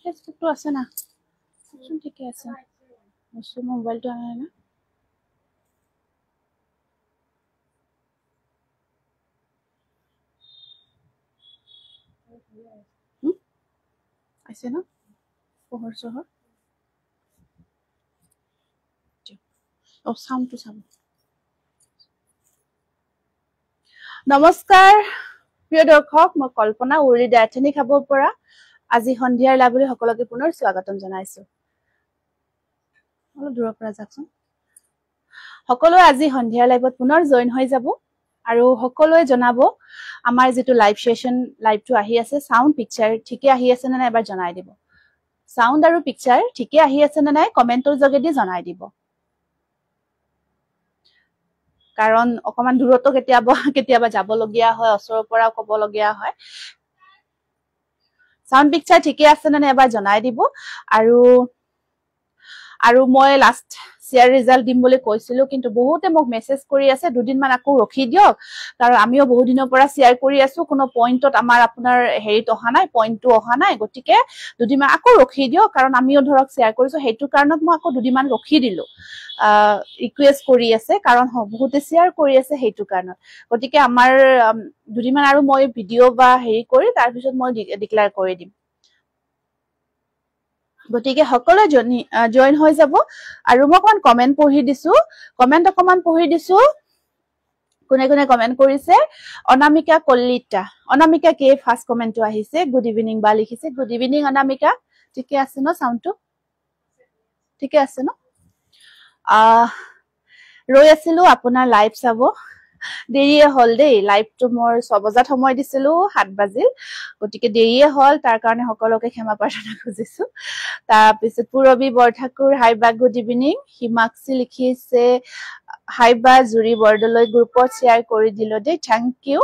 ফেসবুকটো আছে না ঠিকে আছে মোৰ মোবাইলটো আনা না আছে না পোহৰ চহৰ ও সাউন্ডটো চাব নমস্কাৰ প্ৰিয় দৰ্শক মই কল্পনা উৰি ডাইথেনি খাব পৰা আজি সন্ধিয়াৰ লাভলৈ সকলোকে পুনৰ স্বাগতম জনাইছো অলপ দূৰৰ পৰা যাকচোন সকলোৱে আজি সন্ধিয়াৰ লাইভত পুনৰ জয়েন হৈ যাব আৰু সকলোৱে জনাব আমাৰ যেটো লাইভ সেশন লাইভটো আহি আছে সাউন্ড পিকচাৰ ঠিকে আহি আছে নে নাই এবাৰ জনাই দিব সাউন্ড আৰু পিকচাৰ ঠিকে আহি আছে নে নাই কমেন্টৰ যোগেদি জনাই দিব কাৰণ অকমান দূৰতো কেতিয়াবা যাব লগিয়া হয় অসৰৰ পৰা ক'ব লগিয়া হয় সাউন্ড পিকচাৰ ঠিকে আছে নে নাই এবাৰ জনাই দিব আৰু মই লাষ্ট শেয়াৰ ৰিজাল্ট দিম বুলি কৈছিলো কিন্তু বহুতে মোক মেসেজ কৰি আছে দুদিন মান আকৌ ৰখি দিয়ক কাৰণ আমিও বহুত দিনৰ পৰা শেয়াৰ কৰি আছো কোনো পইণ্টত আমাৰ আপোনাৰ হেৰিত অহা নাই পইণ্টটো অহা নাই গতিকে দুদিন মান আকৌ ৰখি দিয়ক কাৰণ আমিও ধৰক শেয়াৰ কৰিছো হেতু কাৰণত মই আকৌ দুদিন মান ৰখি দিলো ৰিকুৱেষ্ট কৰি আছে কাৰণ বহুতে শেয়াৰ কৰি আছে হেতু কাৰণত গতিকে আমাৰ দুদিন মান আৰু মই ভিডিও বা হেৰি কৰি তাৰ পিছত মই ডিক্লেয়াৰ কৰি দিম গতিকে সকলো জয়েন হৈ যাব আৰু মই অকমান কমেন্ট পঢ়ি দিছো কোনে কোনে কমেন্ট কৰিছে অনামিকা কল্লিতা অনামিকা কে ফাৰ্স্ট কমেন্টটো আহিছে গুড ইভিনিং বা লিখিছে গুড ইভিনিং অনামিকা ঠিকে আছে ন সাউন্ডটো ঠিকে আছে ন ৰৈ আছিলো আপোনাৰ লাইভ চাব দেৰিয়ে হল দেই লাইভটো মোৰ 6 বজাত সময় দিছিলো 7 বাজিল গতিকে দেৰিয়ে হল তাৰ কাৰণে সকলোকে ক্ষমা প্ৰাৰ্থনা খুজিছো তাৰ পিছত পুৰবী বৰঠাকুৰ হাই বা গুড ইভিনিং হিমাক্সি লিখিছে হাই বা জুৰি বৰদলৈ গ্ৰুপত শেয়াৰ কৰি দিলো দেই thank you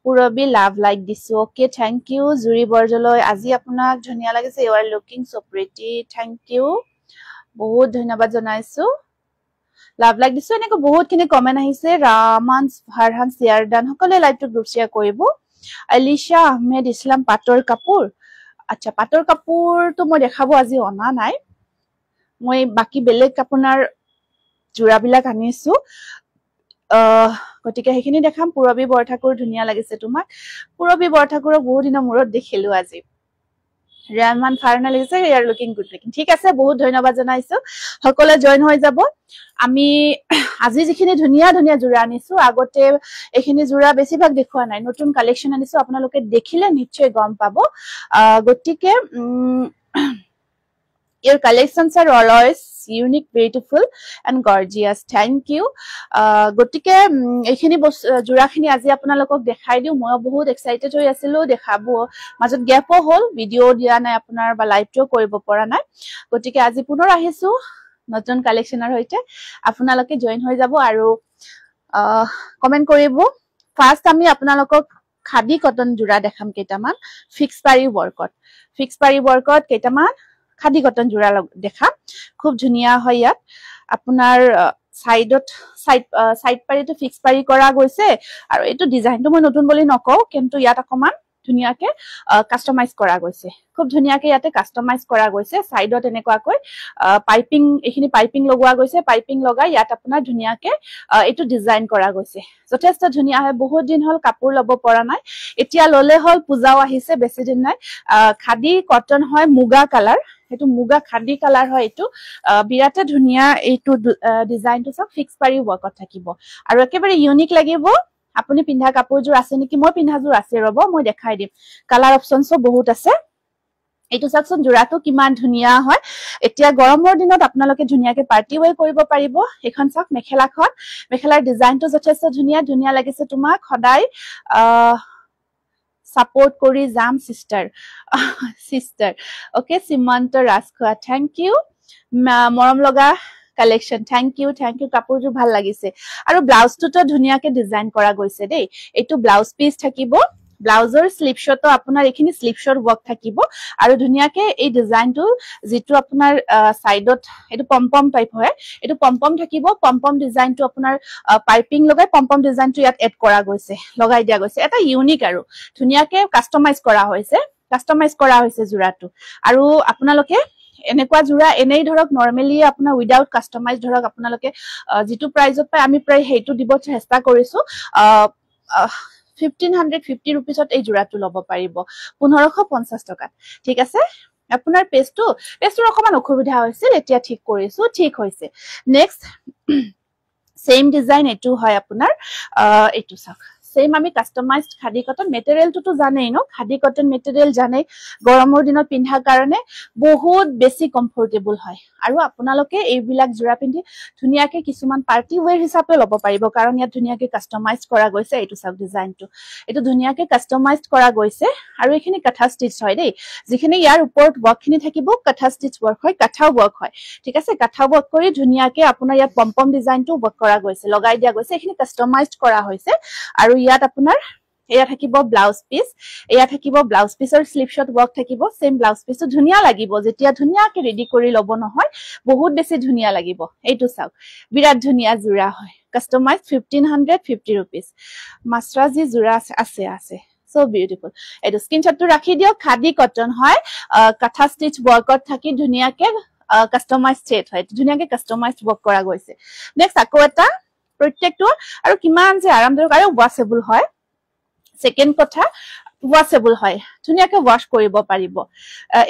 Purabi love like দিছো okay thank you Juri Bordoloi আজি আপোনাক ধুনীয়া লাগিছে you are looking so pretty thank you বহুত ধন্যবাদ জনাইছো লাভ লাইক দিছো এনেকৈ বহুতখিনি কমেন্ট আহিছে ৰামান ফাৰহান সিয়াৰদান সকলে লাইভটো গ্ৰুপ শেয়াৰ কৰিব আলিশা আহমেদ ইছলাম পাটৰ কাপোৰ আচ্ছা পাটৰ কাপোৰটো মই দেখাব আজি অনা নাই মই বাকি বেলেগ আপোনাৰ জোৰাবিলাক আনিছো গতিকে হেখিনি দেখাম পুৰবী বৰঠাকুৰ ধুনীয়া লাগিছে তোমাক পুৰবী বৰঠাকুৰ বহুত দিনৰ মূৰত দেখিলো আজি ৰেহমান ফাৰনা লিখিছে you are looking good looking ঠিক আছে বহুত ধন্যবাদ জনাইছো সকলে জয়েন হৈ যাব আমি আজি যিখিনি ধুনীয়া ধুনীয়া জোৰা আনিছো আগতে এখিনি জোৰা বেছিভাগ দেখুৱা নাই নতুন কালেকশন আনিছো আপোনালোকে দেখিলে নিশ্চয় গম পাব গতিকে your collections are always unique beautiful and gorgeous thank you গতিকে এখিনি জোৰাখিনি আজি আপোনালোকক দেখাই দিও মই বহুত এক্সাইটেড হৈ আছিলো দেখাব মাজত গ্যাপো হল ভিডিও দিয়া নাই আপোনাৰ বা লাইভটো কৰিব পৰা নাই গতিকে আজি পুনৰ আহিছো নতুন কালেকশনৰ হৈতে আপোনালোকে জয়েন হৈ যাব আৰু কমেন্ট কৰিব ফাৰ্স্ট আমি আপোনালোকক খাদি কটন জোৰা দেখাম কেইটামান ফিক্স পাৰি ওয়াৰ্কত কেইটামান খাদি কটন জোৰা দেখা খুব ধুনীয়া হয় ইয়াত আপোনাৰ সাইড পাৰিটো ফিক্স পাৰি কৰা গৈছে আৰু এটো ডিজাইনটো মই নতুন বুলি নকও কিন্তু ইয়াত অকমান ধুনীয়াকে কাস্টমাইজ কৰা গৈছে খুব ধুনীয়াকে ইয়াতে কাস্টমাইজ কৰা গৈছে সাইডত এনেকুৱাকৈ পাইপিং এখিনি পাইপিং লগোৱা গৈছে পাইপিং লগাই ইয়াত আপোনাৰ ধুনীয়াকে এটো ডিজাইন কৰা গৈছে যথেষ্ট ধুনীয়া হয় বহুত দিন হল কাপোৰ লব পৰা নাই এতিয়া ললে হল পূজাও আহিছে বেছি দিন নাই খাদি কটন হয় মুগা কালাৰ এটো মুগা খাদি কালাৰ হয় এটো বিৰাতে ধুনীয়া এটো ডিজাইনটো সব ফিক্স পাৰি ওয়াৰ্কত থাকিব আৰু একেবাৰে ইউনিক লাগিব আপুনি পিন্ধা কাপোৰজোৰ আছে নেকি মই পিন্ধাজোৰ আছে ৰব মই দেখাই দিম কালাৰ অপচনসও বহুত আছে এটো সাকচন জোৰাটো কিমান ধুনীয়া হয় এতিয়া গৰমৰ দিনত আপোনালোকে ধুনীয়াকে পাৰ্টি ওয়ে কৰিব পাৰিব এখন সাক মেখেলাৰ ডিজাইনটো যথেষ্ট ধুনীয়া লাগিছে তোমাক সদায় সাপোৰ্ট কৰি যাম সিস্টাৰ ওকে সীমান্ত ৰাজখোৱা থ্যাংক ইউ মৰম লগা কালেকশন থ্যাংক ইউ কাপোৰজোৰ ভাল লাগিছে আৰু ব্লাউজটো ধুনীয়াকে ডিজাইন কৰা গৈছে দেই এটো ব্লাউজ পিস থাকিব ব্লাউজৰ স্লিপ শট আপোনাৰ এখিনি স্লিপ শট ওয়াৰ্ক থাকিব আৰু ধুনীয়াকে এই ডিজাইনটো যেটো আপোনাৰ সাইডত এটো পমপম টাইপ হয় এটো পমপম থাকিব পমপম ডিজাইনটো আপোনাৰ পাইপিং লগাই পমপম ডিজাইনটো ইয়াত এড কৰা গৈছে লগাই দিয়া গৈছে এটা ইউনিক আৰু ধুনীয়াকে কাস্টমাইজ কৰা হৈছে কাস্টমাইজ কৰা হৈছে জোৰাটো আৰু আপোনালোকে এনেকুৱা জোৰা এনেই ধৰক নৰ্মেলি আপোনাৰ উইদাউট কাস্টমাইজ ধৰক আপোনালোকে যেটো প্ৰাইজত পাই আমি প্ৰায় হেইটো দিব চেষ্টা কৰিছো 1550 रुपीसत এই জোৰাটো লব পাৰিব 1550 টকা ঠিক আছে আপোনাৰ পেজটোৰ অকমান অসুবিধা হৈছিল এতিয়া ঠিক কৰিছো ঠিক হৈছে নেক্সট সেম ডিজাইন এটো হয় আপোনাৰ এটো চাওক সেম আমি কাস্টমাইজড খাদি কটন মেটেৰিয়েলটো তো জানেই ন খাদি কটন মেটেৰিয়েল জানে গৰমৰ দিনত পিন্ধা কাৰণে বহুত বেছি কমফৰ্টেবল হয় আৰু আপোনালোকে এইবিলাক জোৰা পিন্ধি ধুনিয়াকে কিছুমান পাৰ্টি ওয়্যাৰ হিচাপে লব পাৰিব কাৰণ ইয়াত ধুনিয়াকে কাস্টমাইজ কৰা গৈছে এটো সাব ডিজাইনটো এটো ধুনিয়াকে কাস্টমাইজড কৰা গৈছে আৰু এখিনি কাঠা ষ্টিচ হয় দেই যিখিনি ইয়াৰ ওপৰত ওয়াৰ্কখিনি থাকিব কাঠা ষ্টিচ ওয়াৰ্ক হয় কাঠা ওয়াৰ্ক হয় ঠিক আছে কাঠা ওয়াৰ্ক কৰি ধুনিয়াকে আপোনাৰ ইয়াত পম্পম ডিজাইনটো ওয়াৰ্ক কৰা গৈছে লগাই দিয়া গৈছে এখিনি কাস্টমাইজড কৰা হৈছে আৰু ইয়াত আপোনাৰ এয়া থাকিব ব্লাউজ পিস এয়া থাকিব ব্লাউজ পিসৰ স্লিপ শট ওয়াৰ্ক থাকিব সেম ব্লাউজ পিসটো ধুনিয়া লাগিব যেতিয়া ধুনিয়াকে ৰেডি কৰি লব নহয় বহুত বেছি ধুনিয়া লাগিব এইটো চাওক বিৰাট ধুনিয়া জোৰা হয় কাস্টমাইজ 1550 रुपीस মাস্টাৰজি জোৰা আছে so beautiful এইটো স্ক্ৰিনশ্বটটো ৰাখি দিও খাদি কটন হয় কাঠা ষ্টিচ ওয়াৰ্কত থাকি ধুনিয়াকে কাস্টমাইজ সেট হয় ধুনিয়াকে কাস্টমাইজ ওয়াৰ্ক কৰা গৈছে নেক্সট আকৌ এটা প্ৰত্যেকটো আৰু কিমান যে আৰামদায়ক আৰু ওয়াশেবল হয় সেকেন্ড কথা ওয়াশেবল হয় ধুনিয়াকে ওয়াশ কৰিব পাৰিব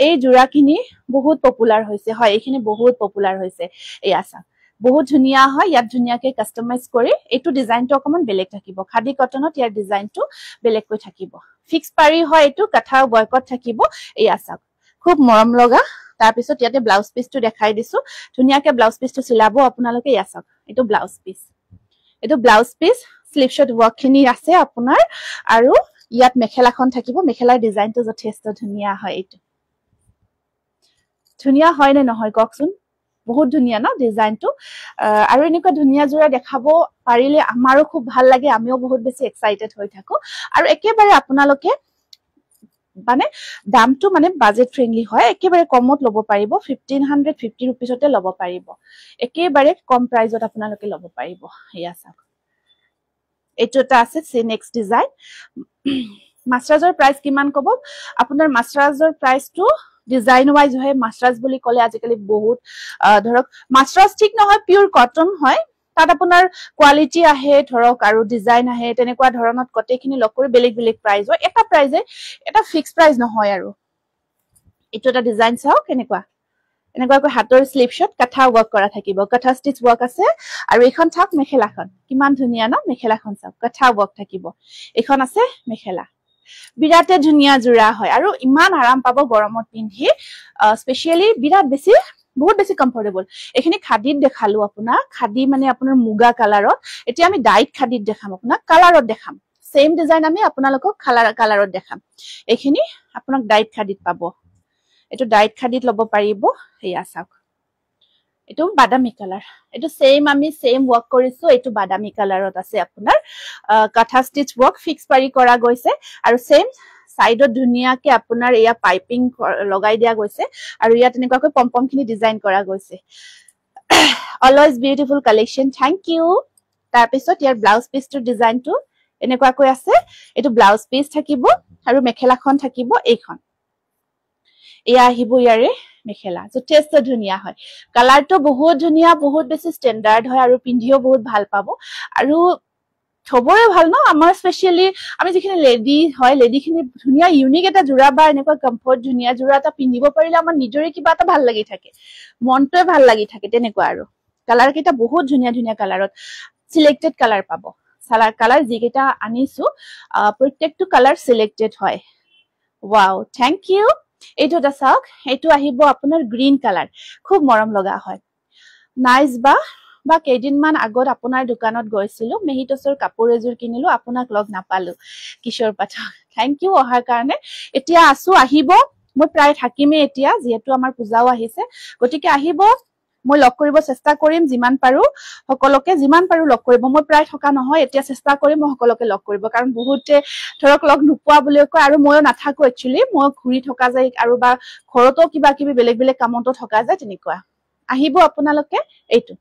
এই জোৰাখিনি বহুত পপুলাৰ হৈছে হয় এইখিনি বহুত পপুলাৰ হৈছে এই আছা বহুত ধুনিয়া হয় ইয়াত ধুনিয়াকে কাস্টমাইজ কৰি এটো ডিজাইনটো অকমান বেলেগ থাকিব খাদি কটনত ইয়াৰ ডিজাইনটো বেলেগ কৈ থাকিব ফিক্স পাৰি হয় এটো কাঠা ওয়াৰ্কত থাকিব এই আছা খুব মৰম লগা তাৰ পিছত ইয়াতে ব্লাউজ পিসটো দেখাই দিছো ধুনিয়াকে ব্লাউজ পিসটো চিলাব আপোনালোকে এই আছা এটো ব্লাউজ পিস এটো blouse piece slip short work খিনি আছে আপোনাৰ আৰু ইয়াত মেখেলাখন থাকিব মেখেলাৰ ডিজাইনটো যথেষ্ট ধুনিয়া হয় এটো ধুনিয়া হয় নে নহয় ককচোন বহুত ধুনিয়া না ডিজাইনটো আৰু এনেকুৱা ধুনিয়া জোৰা দেখাব পাৰিলে আমাৰো খুব ভাল লাগে আমিও বহুত বেছি এক্সাইটেড হৈ থাকো আৰু একেবাৰে আপোনালোকে মানে দামটো মানে বাজেট ফ্ৰেন্ডলি হয় একেবাৰে কমত লব পাৰিব 1550 रुपीसতে লব পাৰিব একেবাৰে কম প্ৰাইজত আপোনালোকে লব পাৰিব ইয়া চাওক এটোটা আছে সে নেক্সট ডিজাইন মাস্টাৰজৰ প্ৰাইস কিমান কব আপোনাৰ মাস্টাৰজৰ প্ৰাইসটো ডিজাইন ওয়াইজ হয় মাস্টাৰজ বুলি কলে আজিকালি বহুত ধৰক মাস্টাৰজ ঠিক নহয় পিওৰ কটন হয় তাত আপোনাৰ কোৱালিটি আহে ধৰক আৰু ডিজাইন আহে তেনেকুৱা ধৰণত কটেখিনি লক কৰি বেলেগ বেলেগ প্ৰাইস হয় এটা প্ৰাইসে এটা ফিক্স প্ৰাইস নহয় আৰু এটোটা ডিজাইন চাও কেনেকুৱা এনেকুৱা হাতৰ স্লিপ শট কাঠা ওয়াৰ্ক কৰা থাকিব কাঠা ষ্টিচ ওয়াৰ্ক আছে আৰু এখন থাক মেখেলাখন কিমান ধুনিয়া না মেখেলাখন চাওক কাঠা ওয়াৰ্ক থাকিব এখন আছে মেখেলা বিৰাটে ধুনিয়া জোৰা হয় আৰু ইমান আৰাম পাব গৰমত পিন্ধি স্পেশালি বিৰাট বেছি বহুত বেছি কমফৰ্টেবল এখিনি খাদিত দেখালো আপোনাৰ খাদি মানে আপোনাৰ মুগা কালাৰত এতিয়া আমি ডাইট খাদিত দেখাম আপোনাক কালাৰত দেখাম সেম ডিজাইন আমি আপোনালোকক কালাৰত দেখাম এখিনি আপোনাক ডাইট খাদিত পাব এটো ডাইট খাদিত লব পাৰিব হেয়া চাওক এটো বাদামী কালাৰ এটো সেম আমি সেম ওয়াৰ্ক কৰিছো এটো বাদামী কালাৰত আছে আপোনাৰ কাঠা ষ্টিচ ওয়াৰ্ক ফিক্স পাৰি কৰা গৈছে আৰু সেম সাইডত ধুনিয়াকে আপোনাৰ এয়া পাইপিং লগাই দিয়া গৈছে আৰু ইয়াত এনেকুৱাকৈ পম্পমখিনি ডিজাইন কৰা গৈছে always beautiful collection thank you তাৰ পিছত ইয়াৰ ব্লাউজ পিসটোৰ ডিজাইনটো এনেকুৱাকৈ আছে এটো ব্লাউজ পিস থাকিব আৰু মেখেলাখন থাকিব এইখন এয়া আহিব ইয়াৰে মেখেলা যথেষ্ট ধুনিয়া হয় কালাৰটো বহুত ধুনিয়া বহুত বেছি ষ্টেণ্ডাৰ্ড হয় আৰু পিন্ধিও বহুত ভাল পাব আৰু থবৰে ভাল ন আমাৰ স্পেশালি আমি যিখিনি লেডি হয় লেডিখিনি ধুনিয়া ইউনিক এটা জোৰা বা এনেকুৱা কমফৰ্ট ধুনিয়া জোৰা এটা পিন্ধিব পাৰিলে আমাৰ নিজৰে কিবা এটা ভাল লাগি থাকে মনটোৱে ভাল লাগি থাকে তেনেকুৱা আৰু কালাৰ কেইটা বহুত ধুনিয়া ধুনিয়া কালাৰত সিলেক্টেড কালাৰ পাব সালাৰ কালাৰ যিকেইটা আনিছো প্ৰত্যেকটো কালাৰ সিলেক্টেড হয় ওয়াও থ্যাংক ইউ এইটো এটা চাওক এইটো আহিব আপোনাৰ গ্ৰীন কালাৰ খুব মৰম লগা হয় নাইস বা কেইদিনমান আগত আপোনাৰ দোকানত গৈছিলো মেহিটছৰ কাপোৰ এজোৰ কিনিলো আপোনাক লগ নাপালো কিশোৰ পাঠক থ্যাংক ইউ অহাৰ কাৰণে এতিয়া আসু আহিব মই প্ৰায় থাকিমে এতিয়া যেহেতু আমাৰ পূজাও আহিছে গতিকে আহিব মই লগ কৰিব চেষ্টা কৰিম যিমান পাৰো সকলোকে যিমান পাৰো লগ কৰিব মই প্ৰায় থকা নহয় এতিয়া চেষ্টা কৰিম মই সকলোকে লগ কৰিব কাৰণ বহুতে ধৰক লগ নোপোৱা বুলি কয় আৰু ময়ো নাথাকো একচুয়ালি মই ঘুৰি থকা যায় আৰু বা ঘৰতো কিবা কিবি বেলেগ বেলেগ কামতো থকা যায় তেনেকুৱা আহিব আপোনালোকে এইটো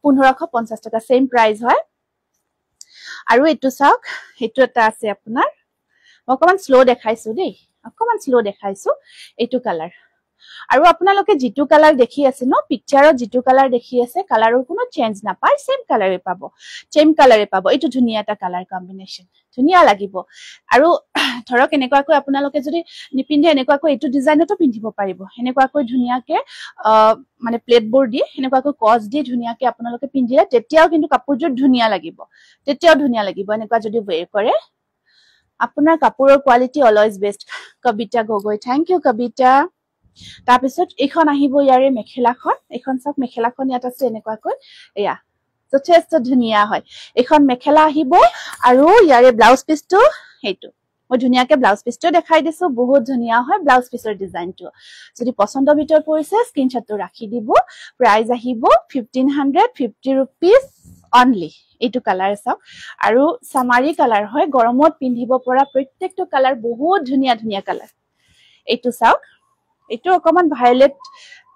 1550 টকা সেম প্ৰাইস হয় আৰু এইটো চাওক এইটো এটা আছে আপোনাৰ অকমান স্লো দেখাইছো দেই অকমান স্লো দেখাইছো এইটো কালাৰ আৰু আপোনালোকে যেটো কালাৰ দেখি আছে ন পিকচাৰত যেটো কালাৰ দেখি আছে কালাৰৰ কোনো চেঞ্জ নাপায় সেম কালাৰে পাব এইটো ধুনিয়া এটা কালাৰ কম্বিনেশন ধুনিয়া লাগিব আৰু ধৰক এনেকুৱাকৈ আপোনালোকে যদি নিপিন্ধে এনেকুৱাকৈ এইটো ডিজাইনতো পিন্ধিব পাৰিব এনেকুৱাকৈ ধুনিয়াকে মানে প্লেটবোৰ দি এনেকুৱাকৈ কজ দি ধুনিয়াকে আপোনালোকে পিন্ধিলে তেতিয়াও কিন্তু কাপোৰযোৰ ধুনিয়া লাগিব এনেকুৱা যদি ওয়েৰ কৰে আপোনাৰ কাপোৰৰ কোৱালিটি অলৱেজ বেষ্ট কবিতা গগৈ থ্যাংক ইউ কবিতা তাৰপিছত এইখন আহিব ইয়াৰে মেখেলাখন এইখন সব মেখেলাখন ইয়াত আছে এনেকুৱাকৈ এয়া যথেষ্ট ধুনিয়া হয় এইখন মেখেলা আহিব আৰু ইয়াৰে ব্লাউজ পিসটো হেইটো মই ধুনিয়াকে ব্লাউজ পিসটো দেখাই দিছো বহুত ধুনিয়া হয় ব্লাউজ পিসৰ ডিজাইনটো যদি পছন্দ ভিতৰ পৰিছে স্ক্ৰিনশ্বটটো ৰাখি দিব প্ৰাইস আহিব 1550 रुपीस অনলি এইটো কালাৰ চাও আৰু সামাৰী কালাৰ হয় গৰমত পিন্ধিব পৰা প্ৰত্যেকটো কালাৰ বহুত ধুনিয়া কালাৰ এইটো চাও এইটো অকমান ভায়োলেট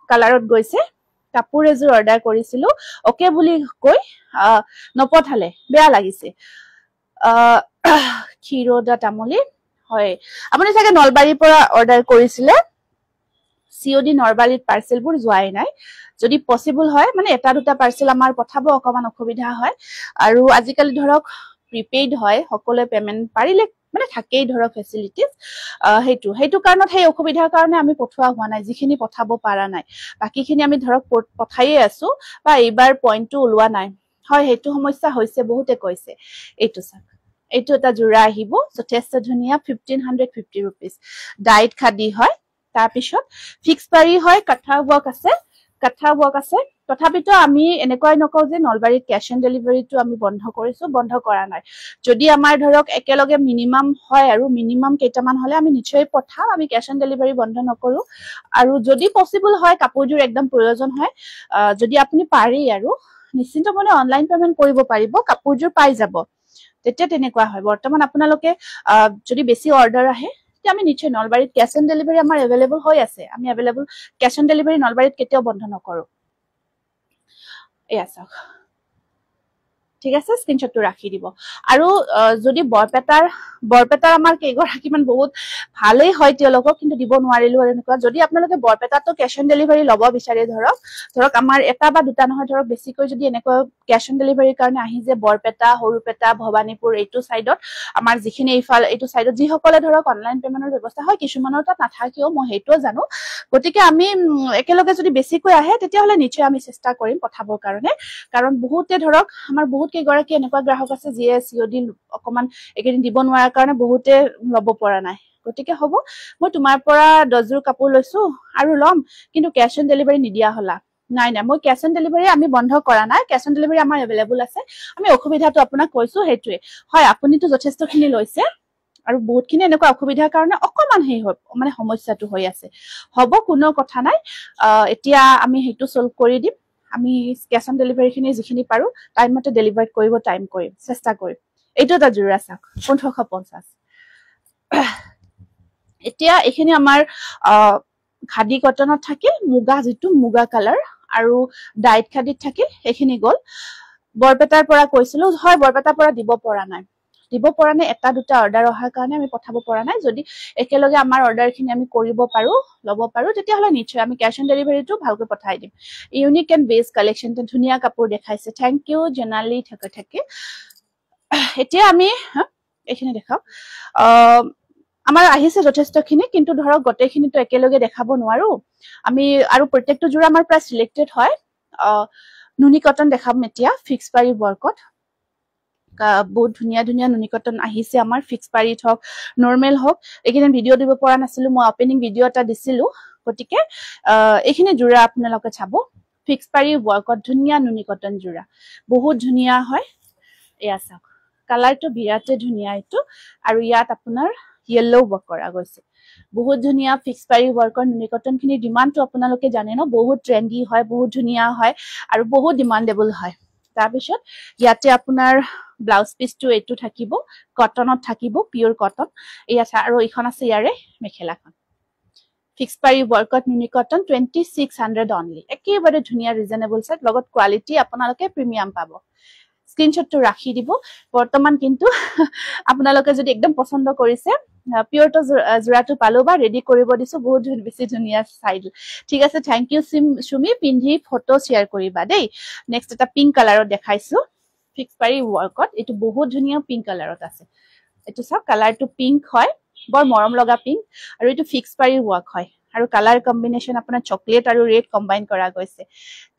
কালাৰত গৈছে কাপোৰ এজোৰ অৰ্ডাৰ কৰিছিলো ওকে বুলি কৈ নপঠালে বেয়া লাগিছে ক্ষীৰোদা তামলি হয় আপুনি চাগে নলবাৰীৰ পৰা অৰ্ডাৰ কৰিছিলে সিওডি নৰবাৰীত পাৰ্সেলবোৰ যোৱাই নাই যদি পসিবল হয় মানে এটা দুটা পাৰ্সেল আমাৰ পঠাব অকমান অসুবিধা হয় আৰু আজিকালি ধৰক প্ৰিপেইড হয় সকলোৱে পেমেন্ট পাৰিলে মানে থাকেই ধৰক ফেসিলিটিজ হেইটো কাৰণত হেই অসুবিধাৰ কাৰণে আমি পঠোৱা হোৱা নাই যিখিনি পঠাব পাৰা নাই বাকিখিনি আমি ধৰক পঠাইয়ে আছো বা এইবাৰ পইণ্টটো ওলোৱা নাই হয় হেইটো সমস্যা হৈছে বহুতে কৈছে এইটো চাক এইটো এটা জোৰা আহিব যথেষ্ট ধুনিয়া 1550 रुपीस ডাইট খাদি হয় তাৰ পিছত ফিক্স পাৰি হয় কাঠা ওয়াৰ্ক আছে তথাপিতো আমি এনেকৈ নকও যে নলবাৰীত ক্যাশ অন ডেলিভাৰীটো আমি বন্ধ কৰিছো বন্ধ কৰা নাই যদি আমাৰ ধৰক একেলগে মিনিমাম হয় আৰু মিনিমাম কেইটামান হলে আমি নিশ্চয় পঠাম আমি ক্যাশ অন ডেলিভাৰী বন্ধ নকৰো আৰু যদি পসিবল হয় কাপোৰযোৰ একদম প্ৰয়োজন হয় যদি আপুনি পাৰি আৰু নিশ্চিন্ত মনে অনলাইন পেমেন্ট কৰিব পাৰিব কাপোৰযোৰ পাই যাব তেতিয়া তেনেকুৱা হয় বৰ্তমান আপোনালোকে যদি বেছি অৰ্ডাৰ আহে আমি নিশ্চয় নলবাৰীত ক্যাশ অন ডেলিভাৰী আমাৰ अवेलेबल হৈ আছে আমি अवेलेबल ক্যাশ অন ডেলিভাৰী নলবাৰীত কেতিয়াও বন্ধ নকৰো এয়া চাওক ঠিক আছে স্ক্ৰিনশটটো ৰাখি দিব আৰু যদি বৰপেটাৰ আমাৰ কেইগৰাকীমান বহুত ভালেই হয় তেওঁলোকক কিন্তু দিব নোৱাৰিলো আৰু এনেকুৱা যদি আপোনালোকে বৰপেটাটো ক্যাশ অন ডেলিভাৰী ল'ব বিচাৰে ধৰক আমাৰ এটা বা দুটা নহয় ধৰক বেছিকৈ যদি এনেকুৱা ক্যাশ অন ডেলিভাৰীৰ কাৰণে আহি যে বৰপেটা হৰুপেটা ভবানীপুৰ এইটো সাইডত আমাৰ যিখিনি এইটো সাইডত যি সকলে ধৰক অনলাইন পেমেন্টৰ ব্যৱস্থা হয় কিছুমানৰ তাত নাথাকিও মই হেইটো জানো গতিকে আমি একেলগে যদি বেছিকৈ আহে তেতিয়া হলে নিশ্চয় আমি চেষ্টা কৰিম পঠাবৰ কাৰণে কাৰণ বহুতে ধৰক আমাৰ বহুত কেইগৰাকী এনেকুৱা গ্ৰাহক আছে যিয়ে সিওডি অকমান একেদিন দিব নোৱাৰাৰ কাৰণে বহুতে লব পৰা নাই গতিকে হ'ব মই তোমাৰ পৰা 10 জোৰ কাপোৰ লৈছো আৰু লম কিন্তু ক্যাশ অন ডেলিভাৰী নিদিয়া হলা নাই মই ক্যাশ অন ডেলিভাৰী আমি বন্ধ কৰা নাই ক্যাশ অন ডেলিভাৰী আমাৰ अवेलेबल আছে আমি অসুবিধাটো আপোনাক কৈছো হেতুৱে হয় আপুনিটো যথেষ্টখিনি লৈছে আৰু বহুতখিনি এনেকুৱা অসুবিধাৰ কাৰণে অকমান হেই হয় মানে সমস্যাটো হৈ আছে হ'ব কোনো কথা নাই এতিয়া আমি হেতু সলভ কৰি দিম আমি ক্যাশ অন ডেলিভাৰী খিনি যিখিনি পাৰো টাইম মতে ডেলিভাৰ কৰিব টাইম কৰিম চেষ্টা কৰিম এইটো এটা জোৰা চাক 1550 এতিয়া এখিনি আমাৰ খাদি কটনত থাকে মুগা যেটো মুগা কালাৰ আৰু ডাইট খাদিত থাকে এখিনি গল বৰপেটাৰ পৰা কৈছিলো হয় বৰপেটাৰ পৰা দিব পৰা নাই এটা দুটা অৰ্ডাৰ অহাৰ কাৰণে আমি পঠাব পৰা নাই যদি একেলগে আমাৰ অৰ্ডাৰখিনি আমি কৰিব পাৰো লব পাৰো তেতিয়া হলে নিশ্চয় আমি ক্যাশ অন ডেলিভাৰীটো ভালকৈ পঠাই দিম ইউনিক এন্ড বেস কালেকশনটো ধুনিয়া কাপোৰ দেখাইছে থ্যাংক ইউ জেনালি থাকে এতিয়া আমি এখিনি দেখাও আমাৰ আহিছে যথেষ্টখিনি কিন্তু ধৰক গটেখিনিটো একেলগে দেখাব নোৱাৰো আমি আৰু প্ৰত্যেকটো জোৰা আমাৰ প্ৰায় সিলেক্টেড হয় নুনি কটন দেখাম এতিয়া ফিক্স পাৰি ওয়াৰ্কত বহুত ধুনিয়া নুনি কটন আহিছে আমাৰ ফিক্স পাৰিত হক নৰমাল হক এখিনি ভিডিও দিব পৰা নাছিলো মই ওপেনিং ভিডিও এটা দিছিলো গতিকে এখিনি জোৰা আপোনালোকে চাব ফিক্স পাৰি ওয়াৰ্কত ধুনিয়া নুনি কটন জোৰা বহুত ধুনিয়া হয় এয়া চাওক কালাৰটো বিৰাতে ধুনিয়া এটো আৰু ইয়াত আপোনাৰ yellow work কৰা গৈছে বহুত ধুনিয়া ফিক্স পাৰি ওয়াৰ্কৰ নুনি কটন খিনি ডিমান্ডটো আপোনালোকে জানে ন বহুত ট্ৰেন্ডি হয় বহুত ধুনিয়া হয় আৰু বহুত ডিমান্ডেবল হয় তাৰ পিছত ইয়াতে আপোনাৰ ব্লাউজ পিসটো এটো থাকিব কটনত থাকিব পিওৰ কটন এয়া আৰু ইখন আছে ইয়াৰে মেখেলাখন ফিক্স পাৰি ওয়াৰ্কত নুনি কটন 2600 অনলি একেবাৰে ধুনিয়া ৰিজনেবল সেট লগত কোৱালিটি আপোনালোকে প্ৰিমিয়াম পাব স্ক্ৰিনশ্বটটো ৰাখি দিব বৰ্তমান কিন্তু আপোনালোকে যদি একদম পছন্দ কৰিছে পিয়ৰটো জোৰাটো পালো বা ৰেডি কৰিব দিছো বহুত বেছি ধুনীয়া সাইজ ঠিক আছে থ্যাংক ইউ সুমি পিন্ধি ফটো শেয়াৰ কৰিবা দেই নেক্সট এটা পিংক কালাৰত দেখাইছো ফিক্স পাৰি ওয়াৰ্কত এটো বহুত ধুনীয়া পিংক কালাৰত আছে এটো সব কালাৰটো পিংক হয় বৰ মৰম লগা পিংক আৰু এটো ফিক্স পাৰি ওয়াৰ্ক হয় আৰু কালাৰ কম্বিনেশন আপোনাৰ চকলেট আৰু ৰেড কম্বাইন কৰা গৈছে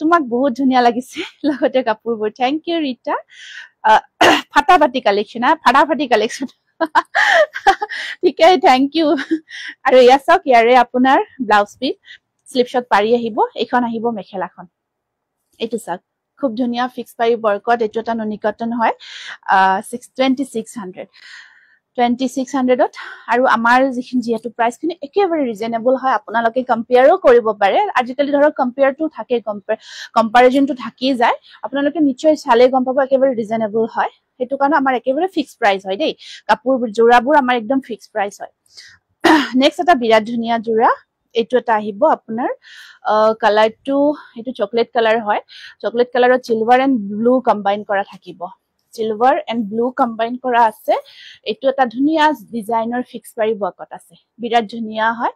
তোমাক বহুত ধুনীয়া লাগিছে লগতে কাপোৰবোৰ থ্যাংক ইউ ৰিতা ফাটাফাটি কালেকশন ফাটাফাটি কালেকশন ঠিক আছে থ্যাংক ইউ আৰু ইয়াছক ইয়াৰে আপোনাৰ ব্লাউজ পিস স্লিপ শট পাৰি আহিব এখন আহিব মেখেলাখন এটো সব খুব ধুনীয়া ফিক্স পাৰি বৰ্কত এটো এটা ননি কটন হয় 2600 2600ত আৰু আমাৰ যিখিনি যেটো প্ৰাইস খিনি একেবাৰে ৰিজনেবল হয় আপোনালোকে কম্পেয়াৰও কৰিব পাৰে আজিকালি ধৰক কম্পেয়াৰটো থাকে কম্পাৰিজনটো থাকি যায় আপোনালোকে নিশ্চয় চালে গম পাব একেবাৰে ৰিজনেবল হয় হেতু কাৰণ আমাৰ একেবাৰে ফিক্স প্ৰাইস হয় দেই কাপোৰ জোৰাবোৰ আমাৰ একদম ফিক্স প্ৰাইস হয় নেক্সট এটা বিৰাট ধুনীয়া জোৰা এটো এটা আহিব আপোনাৰ কালাৰটো এটো চকলেট কালাৰ হয় চকলেট কালাৰত সিলভাৰ এন্ড ব্লু কম্বাইন কৰা থাকিব সিলভাৰ এন্ড ব্লু কম্বাইন কৰা আছে এটো এটা ধুনীয়া ডিজাইনৰ ফিক্স পাৰি বকত আছে বিৰাট ধুনীয়া হয়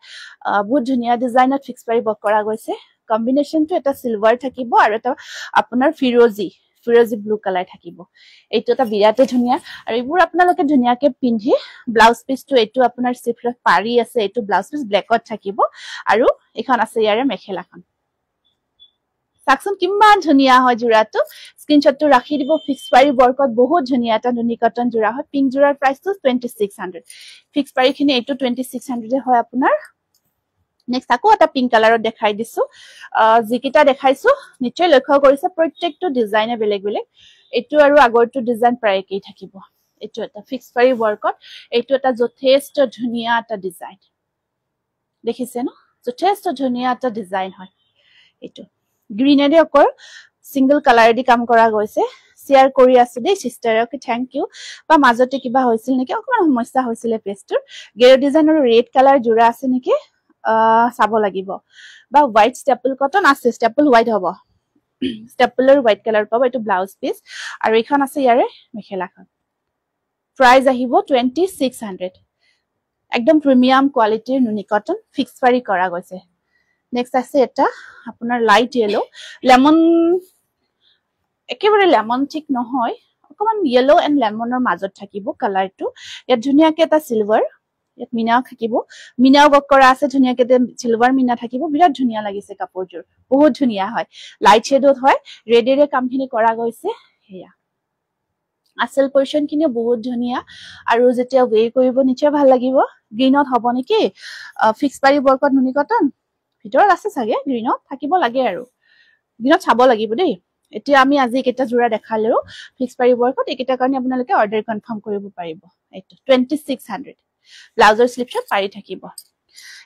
বহুত ধুনীয়া ডিজাইনত ফিক্স পাৰি বক কৰা গৈছে কম্বিনেশনটো এটা সিলভাৰ থাকিব আৰু এটা আপোনাৰ ফিৰোজি ব্লু কালাৰ থাকিব এটো এটা বিৰাট ধুনীয়া আৰু এইবোৰ আপোনালোকে ধুনীয়াকে পিন্ধি ব্লাউজ পিসটো এটো আপোনাৰ সিফ্লত পাৰি আছে এটো ব্লাউজ পিস ব্ল্যাকত থাকিব আৰু এখন আছে ইয়াৰে মেখেলাখন সাকচন কিমান ধুনীয়া হয় জোৰাটো স্ক্ৰিনশ্বটটো ৰাখি দিব ফিক্স পাৰি বৰ্কত বহুত ধুনীয়া এটা নুনি কটন জোৰা হয় পিংক জোৰাৰ প্ৰাইসটো 2600 ফিক্স পাৰি খিনি এটো 2600 হয় আপোনাৰ নেক্সট আকো এটা পিংক কালাৰত দেখাই দিছো জিকিটা দেখাইছো নিশ্চয় লক্ষ্য কৰিছে প্ৰত্যেকটো ডিজাইনে বেলেগ বেলেগ এটো আৰু আগৰটো ডিজাইন প্ৰায় একেই থাকিব এটো এটা ফিক্স পাৰি ওয়াৰ্কত এটো এটা যথেষ্ট ধুনীয়া এটা ডিজাইন দেখিছে ন যথেষ্ট ধুনীয়া এটা ডিজাইন হয় এটো গ্ৰীনেৰে অকল সিঙ্গল কালাৰ দি কাম কৰা গৈছে শেয়াৰ কৰি আছে দেই সিস্টাৰকে থ্যাংক ইউ বা মাজতে কিবা হৈছিল নেকি অকমান সমস্যা হৈছিল পেজটোৰ গেৰ ডিজাইন আৰু ৰেড কালাৰ জোৰা আছে নেকি চাব লাগিব বা হোৱাইট ষ্টেপল কটন আছে ষ্টেপল হোৱাইট হ'ব ষ্টেপলৰ হোৱাইট কালাৰ পাব এটো ব্লাউজ পিস আৰু এখন আছে ইয়াৰে মেখেলাখন প্ৰাইস আহিব 2600 একদম প্ৰিমিয়াম কোৱালিটিৰ নুনি কটন ফিক্স পাৰি কৰা গৈছে নেক্সট আছে এটা আপোনাৰ লাইট ইয়েলো লেমন একেবাৰে লেমন ঠিক নহয় অকমান ইয়েলো এন্ড লেমনৰ মাজত থাকিব কালাৰটো ইয়াত ধুনীয়াকে এটা সিলভাৰ ইয়াত মিনা থাকিব মিনাও বক কৰা আছে ধুনীয়াকে সিলভাৰ মিনা থাকিব বিৰাট ধুনীয়া লাগিছে কাপোৰজোৰ বহুত ধুনীয়া হয় লাইট শেডত হয় ৰেডেৰে কামখিনি কৰা গৈছে হেয়া আসল পজিশন খিনি বহুত ধুনীয়া আৰু যেতিয়া ওয়ে কৰিব নিচে ভাল লাগিব গ্ৰীনত হ'ব নেকি ফিক্স পাৰি বৰ্কত নুনি কটন ভিতৰত আছে চাগে গ্ৰীনত থাকিব লাগে আৰু গ্ৰীনত চাব লাগিব দেই এতিয়া আমি আজি কেটা জোৰা দেখালেও ফিক্স পাৰি বৰ্কত একেটা কাৰণে আপোনালোকে অৰ্ডাৰ কনফাৰ্ম কৰিব পাৰিব এইটো 2600 ব্লাউজৰ স্লিপ শট পাৰি থাকিব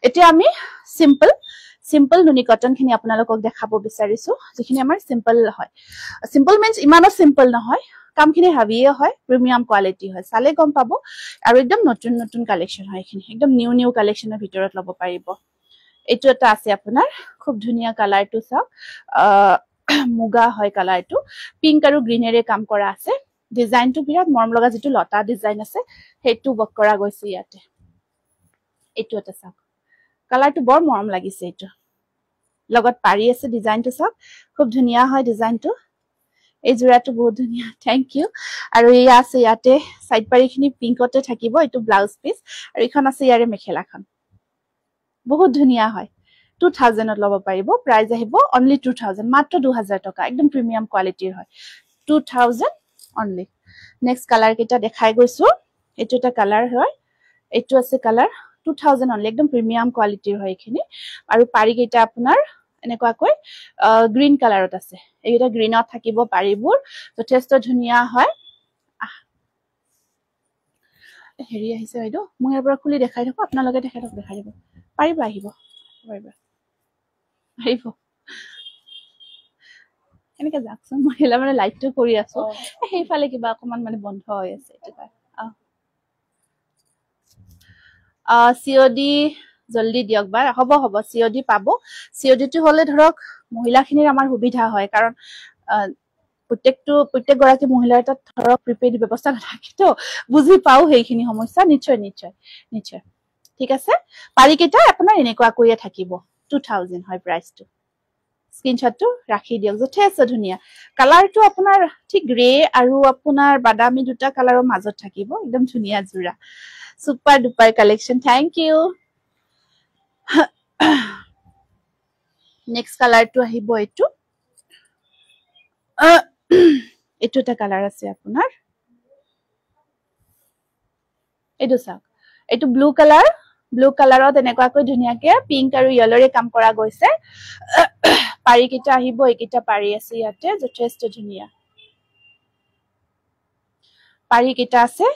এতিয়া আমি সিম্পল নুনি কটন খিনি আপোনালোকক দেখাব বিচাৰিছো যিখিনি আমাৰ সিম্পল হয় সিম্পল মিন্স ইমানো সিম্পল নহয় কামখিনি হেভিয়ে হয় প্ৰিমিয়াম কোৱালিটি হয় চালে গম পাব আৰু একদম নতুন কালেকশন হয় এখিনি একদম নিউ কালেকশনৰ ভিতৰত লব পাৰিব এটো এটা আছে আপোনাৰ খুব ধুনীয়া কালাৰটো চাওক মুগা হয় কালাৰটো পিংক আৰু গ্ৰীনেৰে কাম কৰা আছে ডিজাইনটো বিৰাট মৰম লগা যেটো লতা ডিজাইন আছে হেতু বক কৰা গৈছে ইয়াতে এটো এটা চাওক কালাৰটো বৰ মৰম লাগিছে এটো লগত পাৰি আছে ডিজাইনটো চাওক খুব ধুনীয়া হয় ডিজাইনটো এই জোৰাটো বহুত ধুনীয়া থ্যাংক ইউ আৰু এই আছে ইয়াতে সাইড পাৰিখিনি পিংকতে থাকিব এটো ব্লাউজ পিস আৰু এখন আছে ইয়াৰে মেখেলাখন বহুত ধুনীয়া হয় 2000 ত লব পাৰিব প্ৰাইস আহিব অনলি 2000 মাত্ৰ 2000 টকা একদম প্ৰিমিয়াম কোৱালিটিৰ হয় 2000 অনলি নেক্সট কালাৰ কেটা দেখাই গৈছো এটো এটা কালাৰ হয় এটো আছে কালাৰ 2000 অনলি একদম প্ৰিমিয়াম কোৱালিটিৰ হয় এখিনি আৰু পাৰি কেটা আপোনাৰ এনেকুৱা কৈ গ্ৰীন কালাৰত আছে এইটা গ্ৰীনত থাকিব পাৰিবোৰ যথেষ্ট ধুনীয়া হয় হেৰি আহিছে বাইদেউ মই ইয়াৰ পৰা খুলি দেখাই থাকো আপোনালোকে দেখাই দিব পাৰিব আহিব এনেকে যাকচোন মই হেলা মানে লাইটটো কৰি আছো সেইফালে কিবা অকমান মানে বন্ধ হৈ আছে এটা সিওডি জলদি দিয়ক বা হ'ব সিওডি পাব সিওডিটো হলে ধৰক মহিলাখিনিৰ আমাৰ সুবিধা হয় কাৰণ প্ৰত্যেক গৰাকী মহিলাৰ তাত ধৰক প্ৰিপেইড ব্যৱস্থা নাথাকে তো বুজি পাও সেইখিনি সমস্যা নিশ্চয় নিশ্চয় নিশ্চয় ঠিক আছে পাৰি কেইটা আপোনাৰ এনেকুৱা কৰিয়ে থাকিব 2000 হয় প্ৰাইসটো স্ক্ৰিনশ্বটটো ৰাখি দিয়ক যথেষ্ট ধুনিয়া কালাৰটো আপোনাৰ ঠিক গ্ৰে আৰু আপোনাৰ বাদামী দুটা কালাৰৰ মাজত থাকিব একদম ধুনিয়া জোৰা super duper collection thank you next কালাৰটো আহিব এইটো এইটো এটা কালাৰ আছে আপোনাৰ এইটো চাওক এইটো ব্লু কালাৰত এনেকুৱাকৈ ধুনিয়াকে পিংক আৰু ইয়েলৰে কাম কৰা গৈছে পাৰি কিটা আহিব এইকিটা পাৰি আছে ইয়াতে যথেষ্ট ধুনিয়া পাৰি কিটা আছে